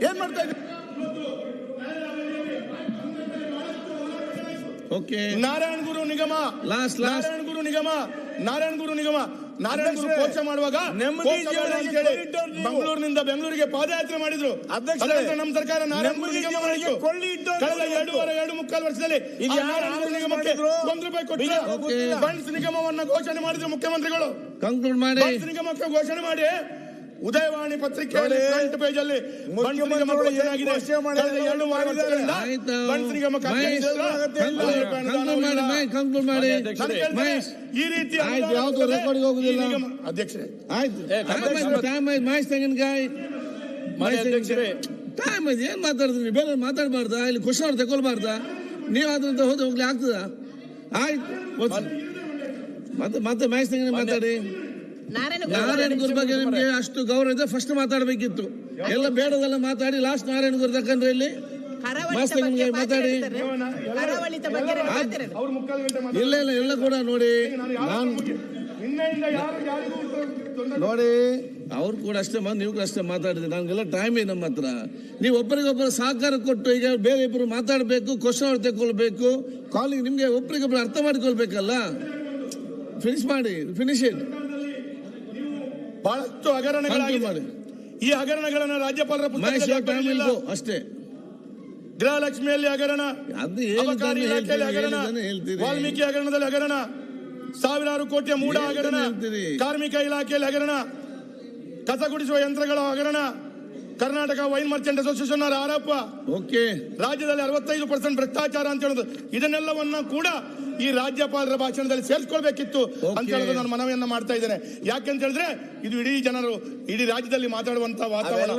ಏನ್ ಮಾಡ್ತಾ ಇದ್ದೀವಿ? ಓಕೆ, ನಾರಾಯಣ ಗುರು ನಿಗಮ ನಾರಾಯಣ ಗುರು ಕೋಶ ಮಾಡುವಾಗ ಮಂಗಳೂರಿನಿಂದ ಬೆಂಗಳೂರಿಗೆ ಪಾದಯಾತ್ರೆ ಮಾಡಿದ್ರು. ನಮ್ಮ ಸರ್ಕಾರ ನಾರಾಯಣ ಗುರು ನಿಗಮ ಮಾಡಿದ್ರು. ಕಳೆದ 2.5 ವರ್ಷದಲ್ಲಿ ನಾರಾಯಣ ಗುರು ನಿಗಮಕ್ಕೆ ₹1 ಕೊಟ್ಟು ಬನ್ಸ್ ನಿಗಮವನ್ನ ಘೋಷಣೆ ಮಾಡಿದ್ರು ಮುಖ್ಯಮಂತ್ರಿಗಳು. ಕಂಕ್ಲೂಡ್ ಮಾಡಿ. ಬನ್ಸ್ ನಿಗಮಕ್ಕೆ ಘೋಷಣೆ ಮಾಡಿ ಉದಯವಾಣಿ ಪತ್ರಿಕೆಯಲ್ಲಿ ಫ್ರಂಟ್ ಪೇಜ್ ಅಲ್ಲಿ ಬನ್ಸ್ ನಿಗಮ ಘೋಷಣೆಯಾಗಿದೆ. ಕಳೆದ 2 ವರ್ಷಗಳಿಂದ ಬನ್ಸ್ ನಿಗಮಕ್ಕೆ ಈ ರೀತಿ ಯಾವುದು ರೆಕಾರ್ಡ್ ಹೋಗುದಿಲ್ಲ. ಅಧ್ಯಕ್ಷರೇ ತೆಂಗಿನಕಾಯಿ ಟೈಮ್ ಏನ್ ಮಾತಾಡಿದ್ರಿ? ಬೇರೆ ಮಾತಾಡಬಾರ್ದಾ? ಇಲ್ಲಿ ಕ್ವಶನ್ ಅವ್ರು ತಗೊಳ್ಬಾರ್ದಾ? ನೀವ್ ಅದ್ರಂತ ಹೋಗ್ಲಿ ಆಗ್ತದ? ಆಯ್ತು, ಮತ್ತೆ ಮಹೇಶ್ ತೆಂಗಿನ ಮಾತಾಡಿ. ನಾರಾಯಣ ಗುರು ಬಗ್ಗೆ ನಿಮ್ಗೆ ಅಷ್ಟು ಗೌರವ ಇದೆ, ಫಸ್ಟ್ ಮಾತಾಡ್ಬೇಕಿತ್ತು. ಎಲ್ಲ ಬೇಡದೆಲ್ಲ ಮಾತಾಡಿ ಲಾಸ್ಟ್ ನಾರಾಯಣ ಗುರು ತಕ್ಕಂದ್ರೆ ಇಲ್ಲಿ ಮಾತಾಡಿ. ಇಲ್ಲ ಎಲ್ಲ ಕೂಡ ನೋಡಿ, ನೋಡಿ ಅವ್ರು ಕೂಡ ಅಷ್ಟೇ ನೀವು ಕೂಡ ಅಷ್ಟೇ ಮಾತಾಡಿದ್ರಿ. ನಮ್ಗೆಲ್ಲ ಟೈಮ್ ಇದೆ ನಮ್ಮ ಹತ್ರ. ನೀವು ಒಬ್ಬರಿಗೊಬ್ಬರು ಸಹಕಾರ ಕೊಟ್ಟು ಈಗ ಬೇರೆ ಇಬ್ಬರು ಮಾತಾಡಬೇಕು, ಕ್ವಶನ್ ಅವ್ರು ತಗೊಳ್ಬೇಕು, ಕಾಲಿಂಗ್ ನಿಮ್ಗೆ ಒಬ್ಬರಿಗೊಬ್ಬರು ಅರ್ಥ ಮಾಡಿಕೊಳ್ಬೇಕಲ್ಲ. Finish it. ಬಹಳಷ್ಟು ಹಗರಣಗಳಾಗಿದೆ. ಈ ಹಗರಣಗಳನ್ನು ರಾಜ್ಯಪಾಲರ ಅಷ್ಟೇ. ಗೃಹಲಕ್ಷ್ಮಿಯಲ್ಲಿ ಹಗರಣ, ಅಬಕಾರಿ ಇಲಾಖೆಯಲ್ಲಿ ಹಗರಣ, ವಾಲ್ಮೀಕಿ ಹಗರಣದಲ್ಲಿ ಹಗರಣ, ಸಾವಿರಾರು ಕೋಟಿಯ ಮೂಡ ಹಗರಣ, ಕಾರ್ಮಿಕ ಇಲಾಖೆಯಲ್ಲಿ ಹಗರಣ, ಕಸ ಗುಡಿಸುವ ಯಂತ್ರಗಳ ಹಗರಣ, ಕರ್ನಾಟಕ ವೈನ್ ಮರ್ಚೆಂಟ್ ಅಸೋಸಿಯೇಷನ್ ಆರೋಪ. ಓಕೆ, ರಾಜ್ಯದಲ್ಲಿ 65% ಭ್ರಷ್ಟಾಚಾರ ಅಂತ ಹೇಳುದು. ಇದನ್ನೆಲ್ಲವನ್ನ ಕೂಡ ಈ ರಾಜ್ಯಪಾಲರ ಭಾಷಣದಲ್ಲಿ ಸೇರಿಸ್ಕೊಳ್ಬೇಕಿತ್ತು ಅಂತ ಹೇಳೋದು ನಾನು ಮನವಿಯನ್ನ ಮಾಡ್ತಾ ಇದ್ದೇನೆ. ಯಾಕೆಂತ ಹೇಳಿದ್ರೆ ಇದು ಇಡೀ ರಾಜ್ಯದಲ್ಲಿ ಮಾತಾಡುವಂತ ವಾತಾವರಣ.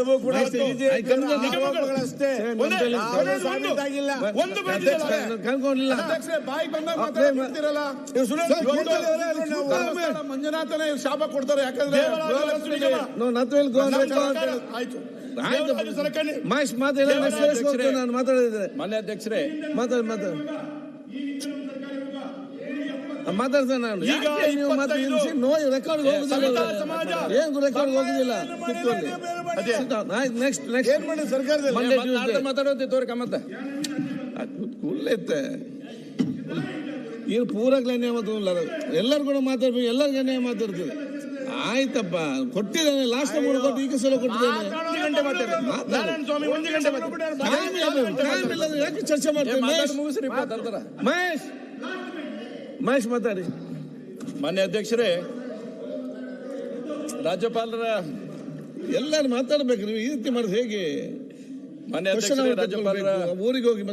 ಮಂಜುನಾಥನೇ ಶಾಪ ಕೊಡ್ತಾರೆ. ಯಾಕಂದ್ರೆ ಆಯ್ತು ಮಹೇಶ್ ಮಾತಾಡಿದ್ರೆ ನಾನು ಮಾತಾಡಿದ್ರೆ ಮಾನ್ಯ ಅಧ್ಯಕ್ಷರೇ ಮಾತಾಡ್ತೇನೆ ನಾನು. ನೀವು ರೆಕಾರ್ಡ್ ಹೋಗುದಿಲ್ಲ, ಏನು ರೆಕಾರ್ಡ್ ಹೋಗುದಿಲ್ಲ. ನೆಕ್ಸ್ಟ್ ಮಾತಾಡೋದು ತೋರಿ ಕಮ್ಮತ್ತ ಕುಳ್ಳೈತೆ ಏನು ಪೂರಕ್ಲೆ ನ್ಯಾಯ ಎಲ್ಲರೂ ಕೂಡ ಮಾತಾಡ್ಬೇಕು, ಎಲ್ಲರಿಗೂ ನ್ಯಾಯ ಮಾತಾಡ್ತದೆ. ಆಯ್ತಪ್ಪ, ಕೊಟ್ಟಿದ್ದಾನೆ ಲಾಸ್ಟ್ ಮೂರು ಕೊಟ್ಟು ಈಗ ಸಲ ಕೊಟ್ಟಿದ್ದಾನೆ. ಯಾಕೆ ಚರ್ಚೆ ಮಾಡ್ತೇವೆ? ಮಹೇಶ್ ಮಾತಾಡಿ. ಮಾನ್ಯ ಅಧ್ಯಕ್ಷರೇ, ರಾಜ್ಯಪಾಲರ ಎಲ್ಲರೂ ಮಾತಾಡ್ಬೇಕು. ನೀವು ಈ ರೀತಿ ಮಾಡಿದ್ರೆ ಹೇಗೆ? ಮಾನ್ಯ ಅಧ್ಯಕ್ಷರೇ, ರಾಜ್ಯಪಾಲರ ಊರಿಗೆ ಹೋಗಿ ಮತ್ತೆ